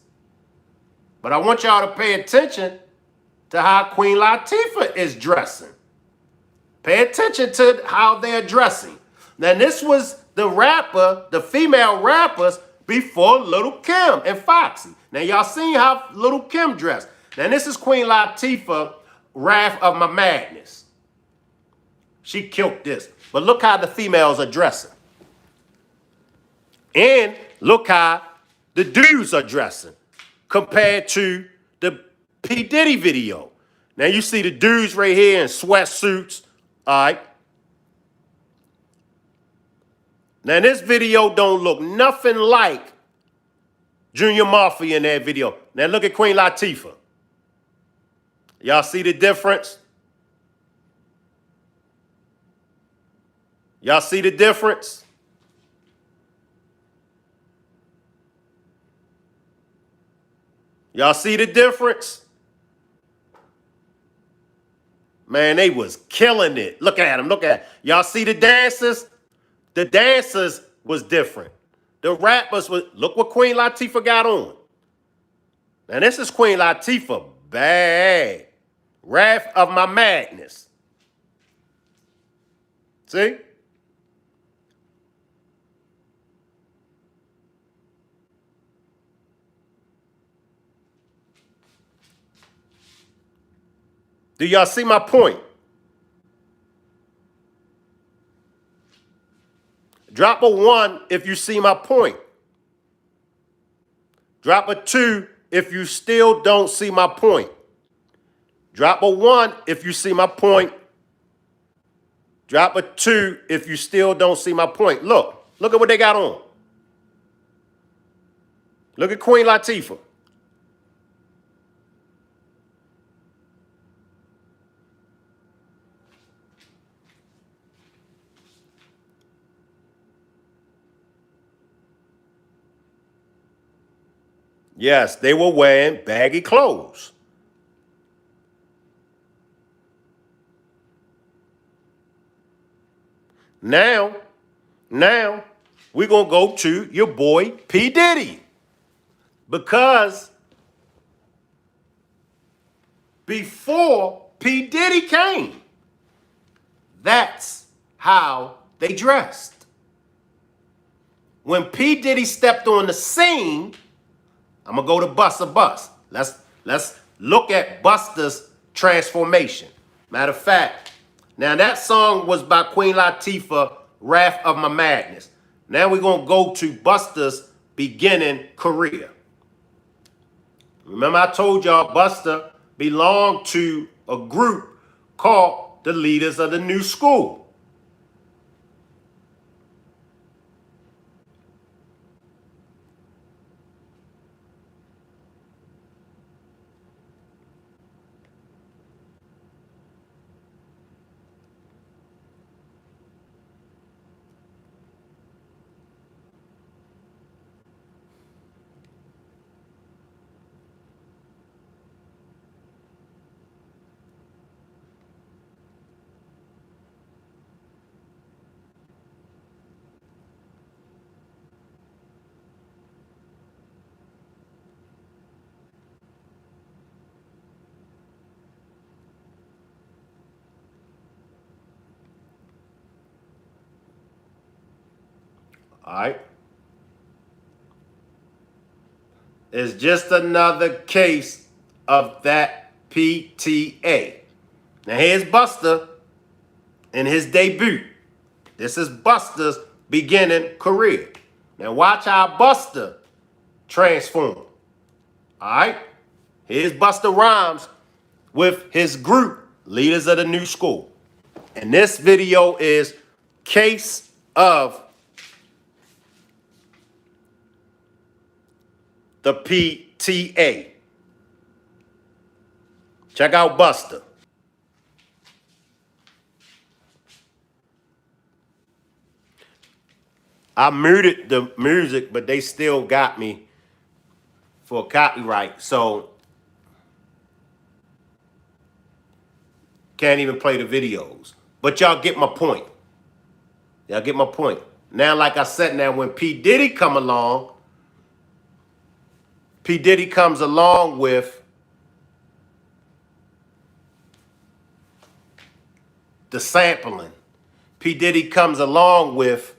But I want y'all to pay attention to how Queen Latifah is dressing. Pay attention to how they're dressing. Now, this was the rapper, the female rappers before Little Kim and Foxy. Now, y'all seen how Little Kim dressed. Now, this is Queen Latifah, Wrath of My Madness. She killed this. But look how the females are dressing. And look how the dudes are dressing compared to the P. Diddy video. Now, you see the dudes right here in sweatsuits. All right. Now, this video don't look nothing like Junior Mafia in that video. Now, look at Queen Latifah. Y'all see the difference? Y'all see the difference? Y'all see the difference? Man, they was killing it. Look at them. Look at it. Y'all see the dancers? The dancers was different. The rappers was, look what Queen Latifah got on. Now, this is Queen Latifah. Bad. Wrath of My Madness. See? Do y'all see my point? Drop a 1 if you see my point. Drop a 2 if you still don't see my point. Drop a 1 if you see my point. Drop a 2 if you still don't see my point. Look at what they got on. Look at Queen Latifah. Yes, they were wearing baggy clothes. Now, we're going to go to your boy P. Diddy. Because before P. Diddy came, that's how they dressed. When P. Diddy stepped on the scene, I'm going to go to Busta Bust. Let's look at Busta's transformation. Matter of fact, now that song was by Queen Latifah, Wrath of My Madness. Now we're going to go to Busta's beginning career. Remember I told y'all Busta belonged to a group called the Leaders of the New School. All right. It's just another case of that PTA. Now here's Busta in his debut. This is Busta's beginning career. Now watch how Busta transformed. All right. Here's Busta Rhymes with his group, Leaders of the New School. And this video is Case of the PTA. Check out Busta. I muted the music, but they still got me for copyright. So can't even play the videos. But y'all get my point. Y'all get my point. Now, like I said, now when P. Diddy come along, P. Diddy comes along with the sampling. P. Diddy comes along with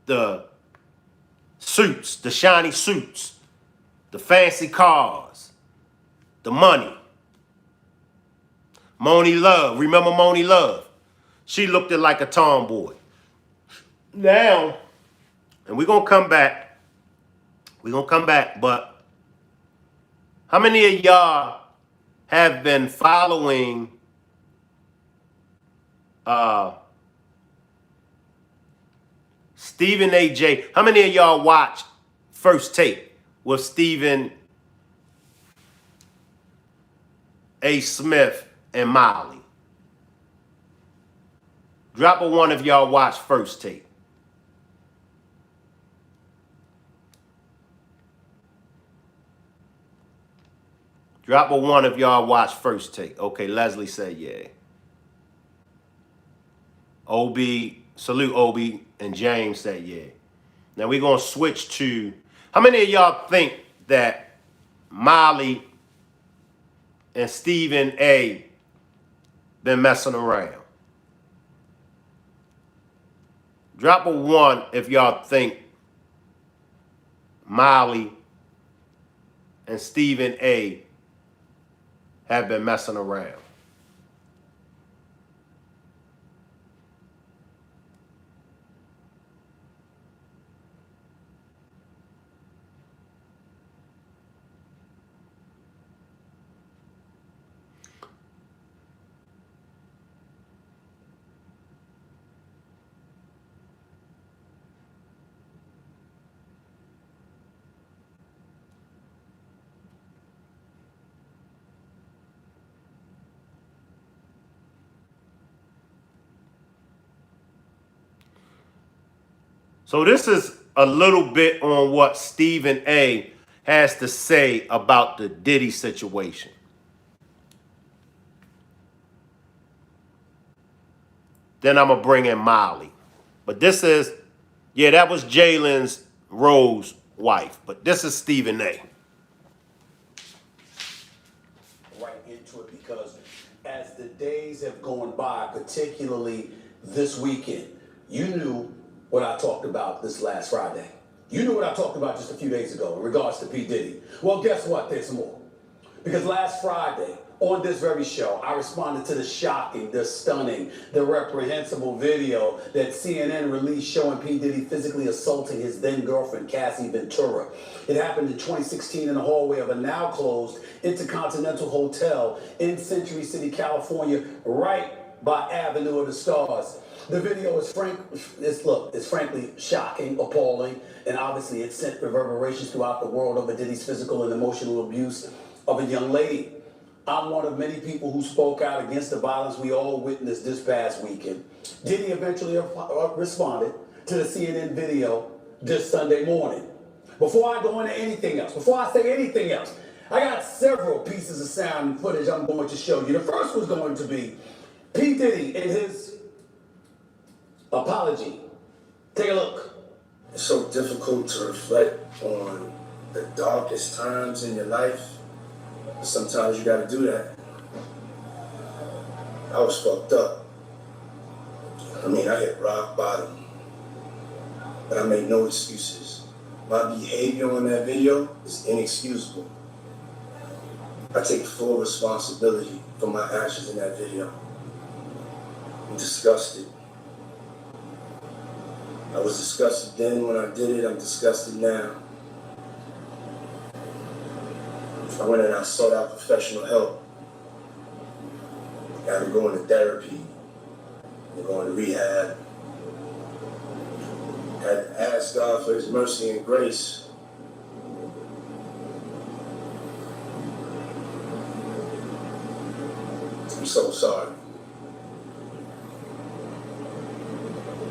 the suits, the shiny suits, the fancy cars, the money. Moni Love, remember Moni Love? She looked it like a tomboy. Now, and we're going to come back. We're going to come back, but how many of y'all have been following Stephen A.J.? How many of y'all watch First Take with Stephen A. Smith and Molly? Drop a 1 if y'all watch First Take. Drop a 1 if y'all watch First Take. Okay, Leslie said yeah. OB, salute OB, and James said yeah. Now we're going to switch to, how many of y'all think that Molly and Stephen A. been messing around? Drop a 1 if y'all think Molly and Stephen A. have been messing around. So this is a little bit on what Stephen A. has to say about the Diddy situation. Then I'm going to bring in Molly. But this is, yeah, that was Jalen's Rose wife. But this is Stephen A. Right into it, because as the days have gone by, particularly this weekend, you knew what I talked about this last Friday. You knew what I talked about just a few days ago in regards to P. Diddy. Well, guess what? There's more. Because last Friday, on this very show, I responded to the shocking, the stunning, the reprehensible video that CNN released showing P. Diddy physically assaulting his then-girlfriend, Cassie Ventura. It happened in 2016 in the hallway of a now-closed Intercontinental Hotel in Century City, California, right by Avenue of the Stars. The video is frankly shocking, appalling, and obviously it sent reverberations throughout the world over Diddy's physical and emotional abuse of a young lady. I'm one of many people who spoke out against the violence we all witnessed this past weekend. Diddy eventually responded to the CNN video this Sunday morning. Before I go into anything else, before I say anything else, I got several pieces of sound and footage I'm going to show you. The first was going to be P. Diddy in his apology. Take a look. It's so difficult to reflect on the darkest times in your life. Sometimes you gotta do that. I was fucked up. I hit rock bottom. But I made no excuses. My behavior on that video is inexcusable. I take full responsibility for my actions in that video. I'm disgusted. I was disgusted then when I did it, I'm disgusted now. I went and I sought out professional help. Got to go into therapy, going to rehab. Had to ask God for his mercy and grace. I'm so sorry.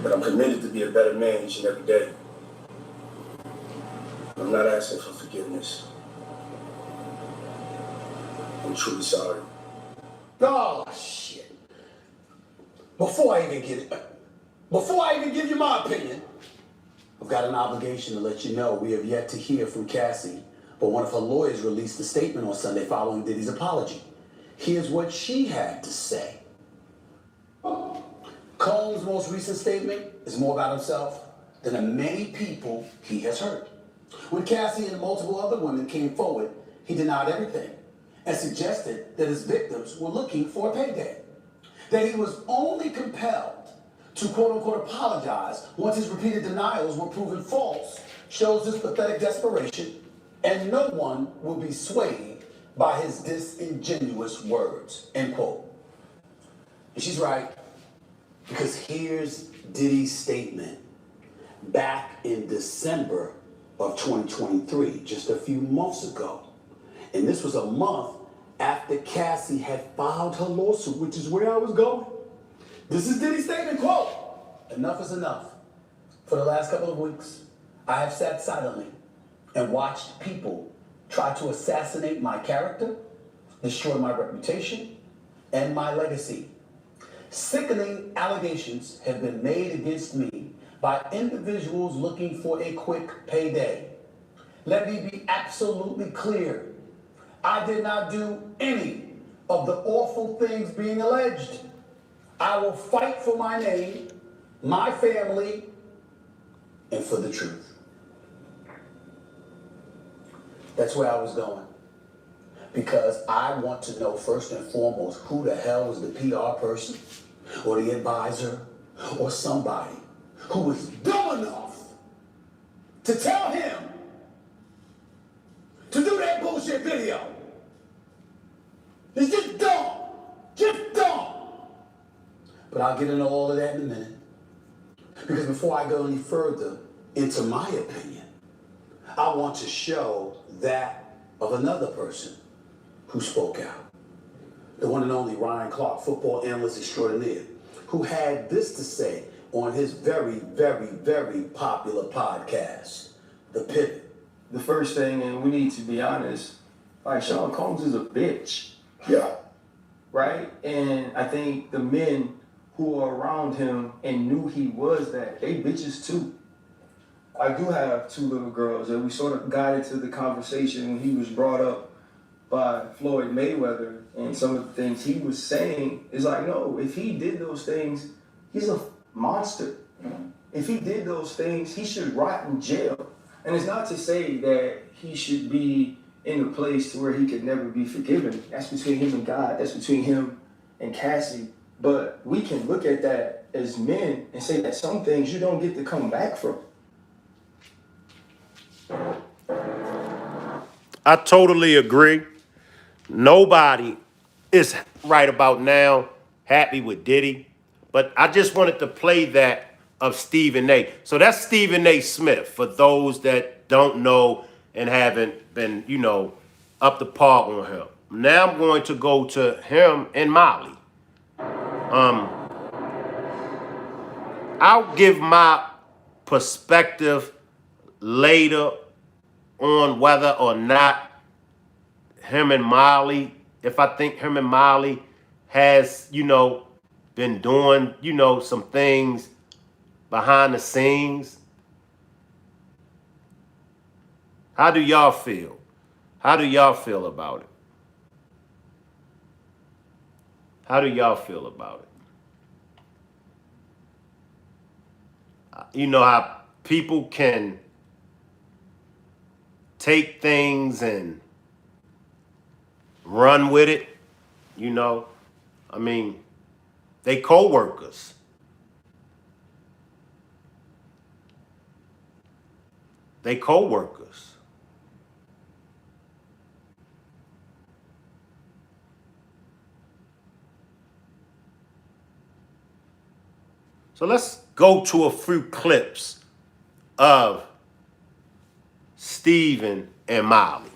But I'm committed to be a better man each and every day. I'm not asking for forgiveness. I'm truly sorry. Oh, shit. Before I even give you my opinion, I've got an obligation to let you know we have yet to hear from Cassie, but one of her lawyers released a statement on Sunday following Diddy's apology. Here's what she had to say. Combs' most recent statement is more about himself than the many people he has hurt. When Cassie and multiple other women came forward, he denied everything and suggested that his victims were looking for a payday. That he was only compelled to quote-unquote apologize once his repeated denials were proven false shows his pathetic desperation, and no one will be swayed by his disingenuous words, end quote. And she's right, because here's Diddy's statement back in December of 2023, just a few months ago. And this was a month after Cassie had filed her lawsuit, which is where I was going. This is Diddy's statement, quote, "Enough is enough. For the last couple of weeks, I have sat silently and watched people try to assassinate my character, destroy my reputation, and my legacy. Sickening allegations have been made against me by individuals looking for a quick payday. Let me be absolutely clear. I did not do any of the awful things being alleged. I will fight for my name, my family, and for the truth." That's where I was going. Because I want to know first and foremost who the hell was the PR person or the advisor or somebody who was dumb enough to tell him to do that bullshit video. It's just dumb. Just dumb. But I'll get into all of that in a minute. Because before I go any further into my opinion, I want to show that of another person who spoke out. The one and only Ryan Clark, football analyst extraordinaire, who had this to say on his very, very, very popular podcast, The Pivot. The first thing, and we need to be honest, like Sean Combs is a bitch. Yeah. Right? And I think the men who are around him and knew he was that, they bitches too. I do have two little girls, and we sort of got into the conversation when he was brought up by Floyd Mayweather, and some of the things he was saying is like, no, if he did those things, he's a monster. If he did those things, he should rot in jail. And it's not to say that he should be in a place to where he could never be forgiven. That's between him and God. That's between him and Cassie. But we can look at that as men and say that some things you don't get to come back from. I totally agree. Nobody is right about now happy with Diddy. But I just wanted to play that of Stephen A. So that's Stephen A. Smith, for those that don't know and haven't been, up to par on him. Now I'm going to go to him and Molly. I'll give my perspective later on whether or not him and Molly, if I think him and Molly has, been doing, some things behind the scenes. How do y'all feel? How do y'all feel about it? How do y'all feel about it? You know how people can take things and run with it, I mean, they co-workers. They co-workers. So let's go to a few clips of Stephen and Molly.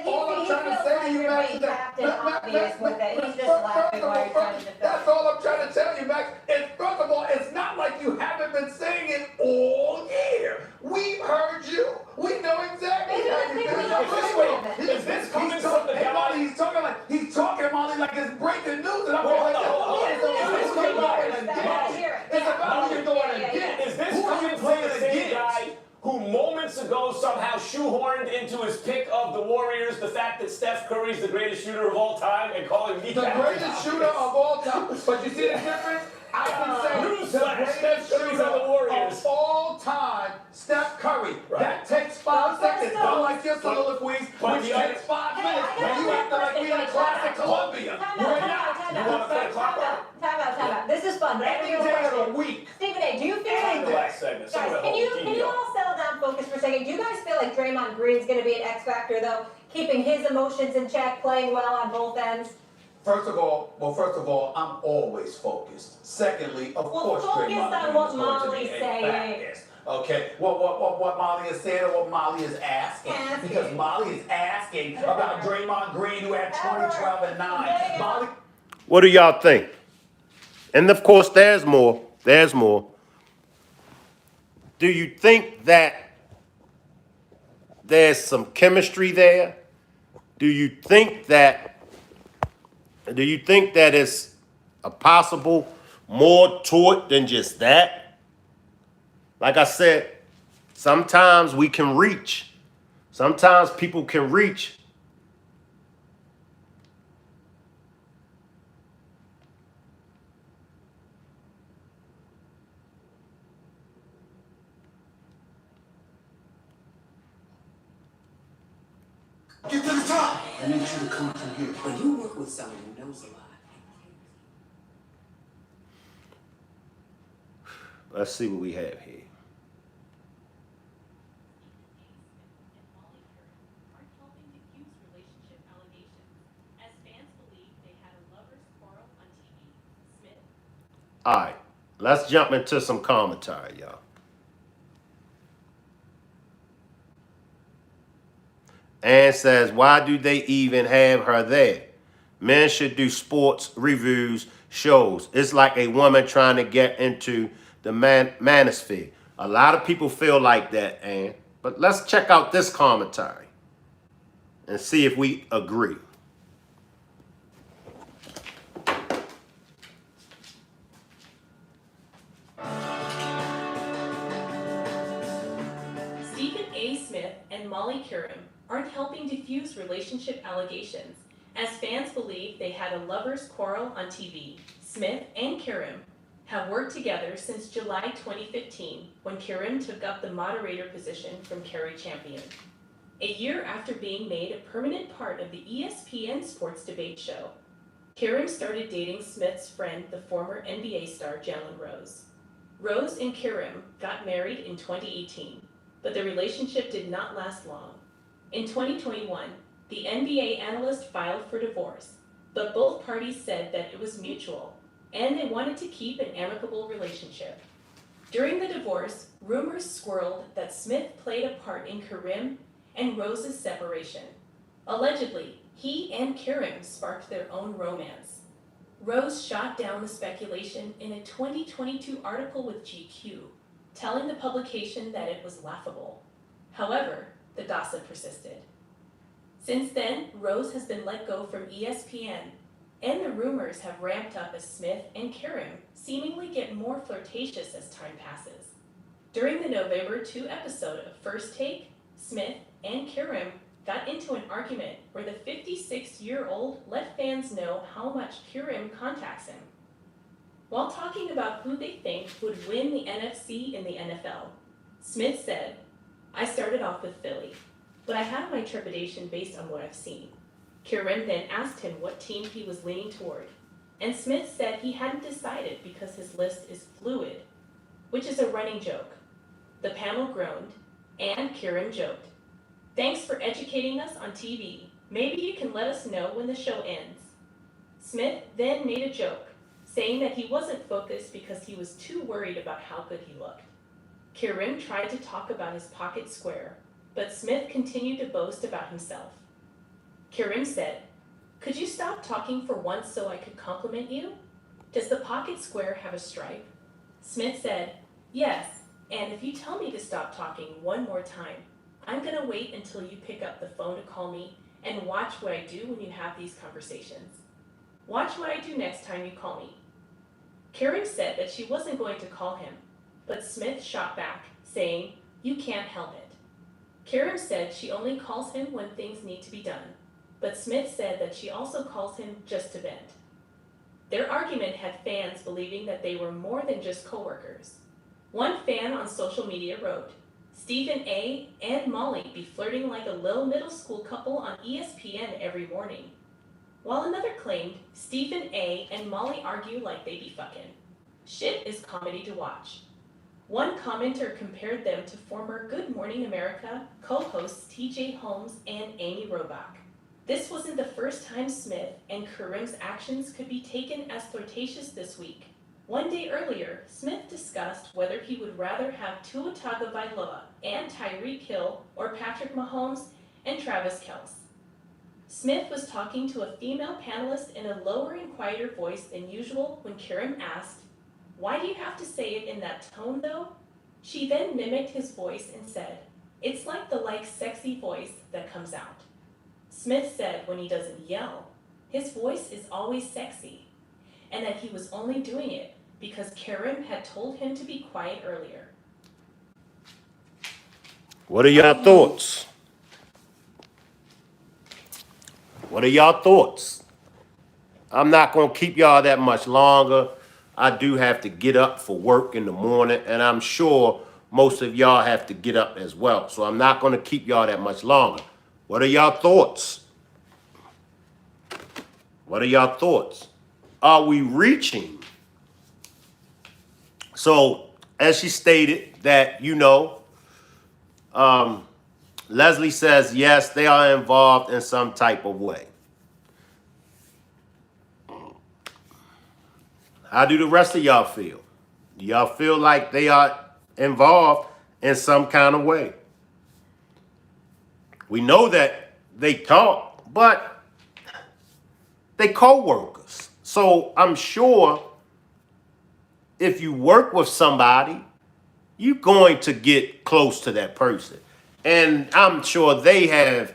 All I'm trying to say to you, Max, is that that's all I'm trying to tell you, Max. Is first of all, it's not like you haven't been saying it all year. We've heard you. We know exactly how you feel. Is this coming from the guy? He's talking, Molly, like it's breaking news, and I'm Wait, like, hold on. it's about you going again. Is this coming from the same guy who moments ago somehow shoehorned into his pick of the Warriors the fact that Steph Curry's the greatest shooter of all time and calling me The greatest shooter of all time. But you see the difference? I can say the greatest shooter of all time, Steph Curry. Right. That takes 5 seconds. Don't like your soliloquies, which takes 5 minutes. And you acting like we in a class at Columbia. We're not. You want to put a clock on? Time out. This is fun. Every day of the week. Stephen A., do you feel like... The last segment. Guys, can you all settle down, focus for a second? Do you guys feel like Draymond Green's going to be an X factor, though? Keeping his emotions in check, playing well on both ends? First of all, I'm always focused. Secondly, of course, focus Draymond on Green what is going to Molly's be a saying. factor. Okay, what Molly is saying or what Molly is asking. Because Molly is asking about Draymond Green, who had 20, 12, and 9. Molly. What do y'all think? And of course, there's more. There's more. Do you think that there's some chemistry there? Do you think that it's a possible more to it than just that? Like I said, sometimes we can reach. Sometimes people can reach. Get to the top. I need you to come from here. When you work with someone who knows a lot. Let's see what we have here. All right, let's jump into some commentary, y'all. Ann says, why do they even have her there? Men should do sports reviews, shows. It's like a woman trying to get into the manosphere. A lot of people feel like that, Ann. But let's check out this commentary and see if we agree. Stephen A. Smith and Molly Curran aren't helping defuse relationship allegations, as fans believe they had a lover's quarrel on TV. Smith and Curran have worked together since July 2015, when Curran took up the moderator position from Kerry Champion. A year after being made a permanent part of the ESPN sports debate show, Curran started dating Smith's friend, the former NBA star Jalen Rose. Rose and Curran got married in 2018, but the relationship did not last long. In 2021, the NBA analyst filed for divorce, but both parties said that it was mutual, and they wanted to keep an amicable relationship. During the divorce, rumors swirled that Smith played a part in Karim and Rose's separation. Allegedly, he and Karim sparked their own romance. Rose shot down the speculation in a 2022 article with GQ, telling the publication that it was laughable. However, the gossip persisted. Since then, Rose has been let go from ESPN, and the rumors have ramped up as Smith and Karim seemingly get more flirtatious as time passes. During the November 2 episode of First Take, Smith and Karim got into an argument where the 56-year-old let fans know how much Karim contacts him. While talking about who they think would win the NFC in the NFL, Smith said, "I started off with Philly, but I have my trepidation based on what I've seen." Karim then asked him what team he was leaning toward, and Smith said he hadn't decided because his list is fluid, which is a running joke. The panel groaned, and Karim joked, "Thanks for educating us on TV. Maybe you can let us know when the show ends." Smith then made a joke, saying that he wasn't focused because he was too worried about how good he looked. Karim tried to talk about his pocket square, but Smith continued to boast about himself. Karim said, "Could you stop talking for once so I could compliment you? Does the pocket square have a stripe?" Smith said, "Yes, and if you tell me to stop talking one more time, I'm gonna wait until you pick up the phone to call me and watch what I do when you have these conversations. Watch what I do next time you call me." Karim said that she wasn't going to call him, but Smith shot back, saying, "You can't help it." Karim said she only calls him when things need to be done, but Smith said that she also calls him just to vent. Their argument had fans believing that they were more than just coworkers. One fan on social media wrote, "Stephen A. and Molly be flirting like a little middle school couple on ESPN every morning." While another claimed, "Stephen A. and Molly argue like they be fucking. Shit is comedy to watch." One commenter compared them to former Good Morning America co-hosts TJ Holmes and Amy Robach. This wasn't the first time Smith and Karim's actions could be taken as flirtatious this week. One day earlier, Smith discussed whether he would rather have Tua Tagovailoa and Tyreek Hill or Patrick Mahomes and Travis Kelce. Smith was talking to a female panelist in a lower and quieter voice than usual when Karim asked, "Why do you have to say it in that tone though?" She then mimicked his voice and said, "It's like the sexy voice that comes out." Smith said when he doesn't yell, his voice is always sexy, and that he was only doing it because Karim had told him to be quiet earlier. What are your thoughts? What are y'all thoughts? I'm not going to keep y'all that much longer. I do have to get up for work in the morning, and I'm sure most of y'all have to get up as well. So I'm not going to keep y'all that much longer. What are y'all thoughts? What are y'all thoughts? Are we reaching? So, as she stated that, Leslie says, yes, they are involved in some type of way. How do the rest of y'all feel? Do y'all feel like they are involved in some kind of way? We know that they talk, but they co-workers. So I'm sure if you work with somebody, you're going to get close to that person. And I'm sure they have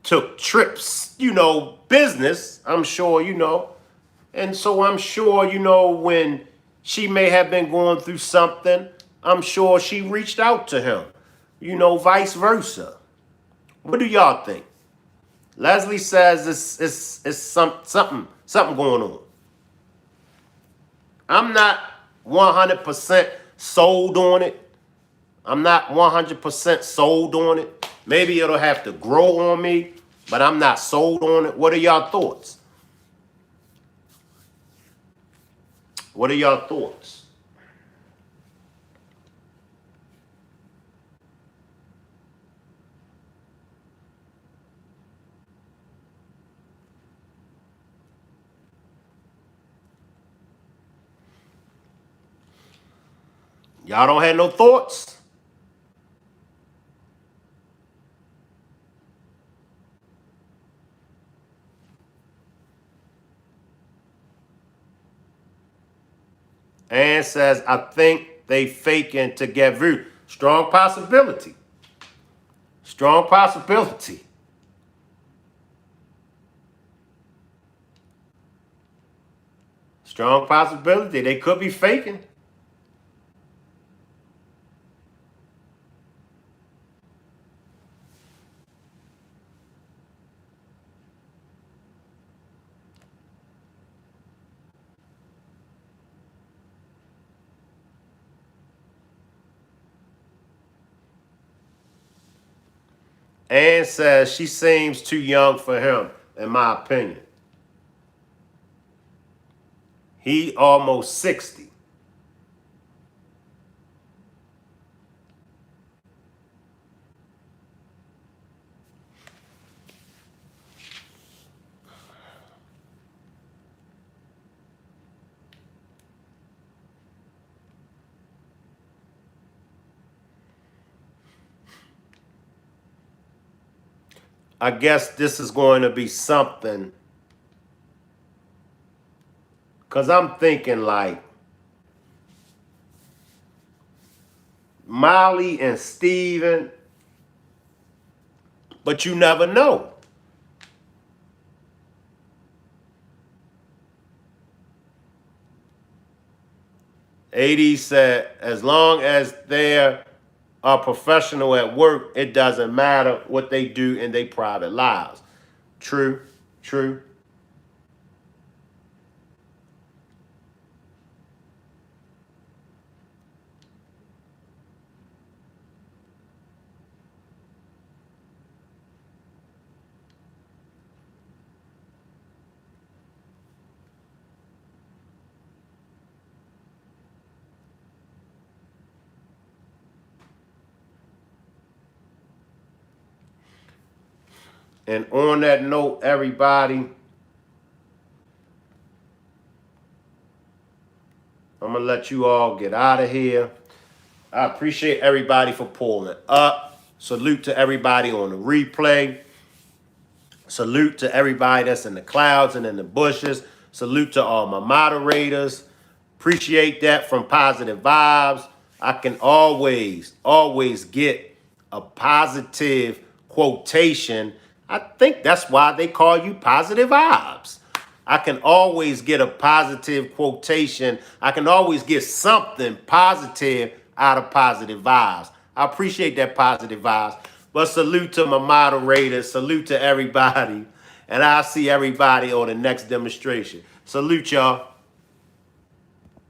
took trips, business, I'm sure, And so I'm sure, when she may have been going through something, I'm sure she reached out to him, vice versa. What do y'all think? Leslie says it's something going on. I'm not 100% sold on it. I'm not 100% sold on it. Maybe it'll have to grow on me, but I'm not sold on it. What are y'all thoughts? What are y'all thoughts? Y'all don't have no thoughts? Ann says, I think they faking to get views. Strong possibility. Strong possibility. Strong possibility. They could be faking. Ann says she seems too young for him, in my opinion. He almost 60. I guess this is going to be something, because I'm thinking like Molly and Steven, but you never know. AD said, as long as they're a professional at work, it doesn't matter what they do in their private lives. True, true. And on that note, everybody, I'm going to let you all get out of here. I appreciate everybody for pulling up. Salute to everybody on the replay. Salute to everybody that's in the clouds and in the bushes. Salute to all my moderators. Appreciate that from Positive Vibes. I can always get a positive quotation. I think that's why they call you Positive Vibes. I can always get a positive quotation. I can always get something positive out of Positive Vibes. I appreciate that Positive Vibes. But salute to my moderators. Salute to everybody. And I'll see everybody on the next demonstration. Salute, y'all.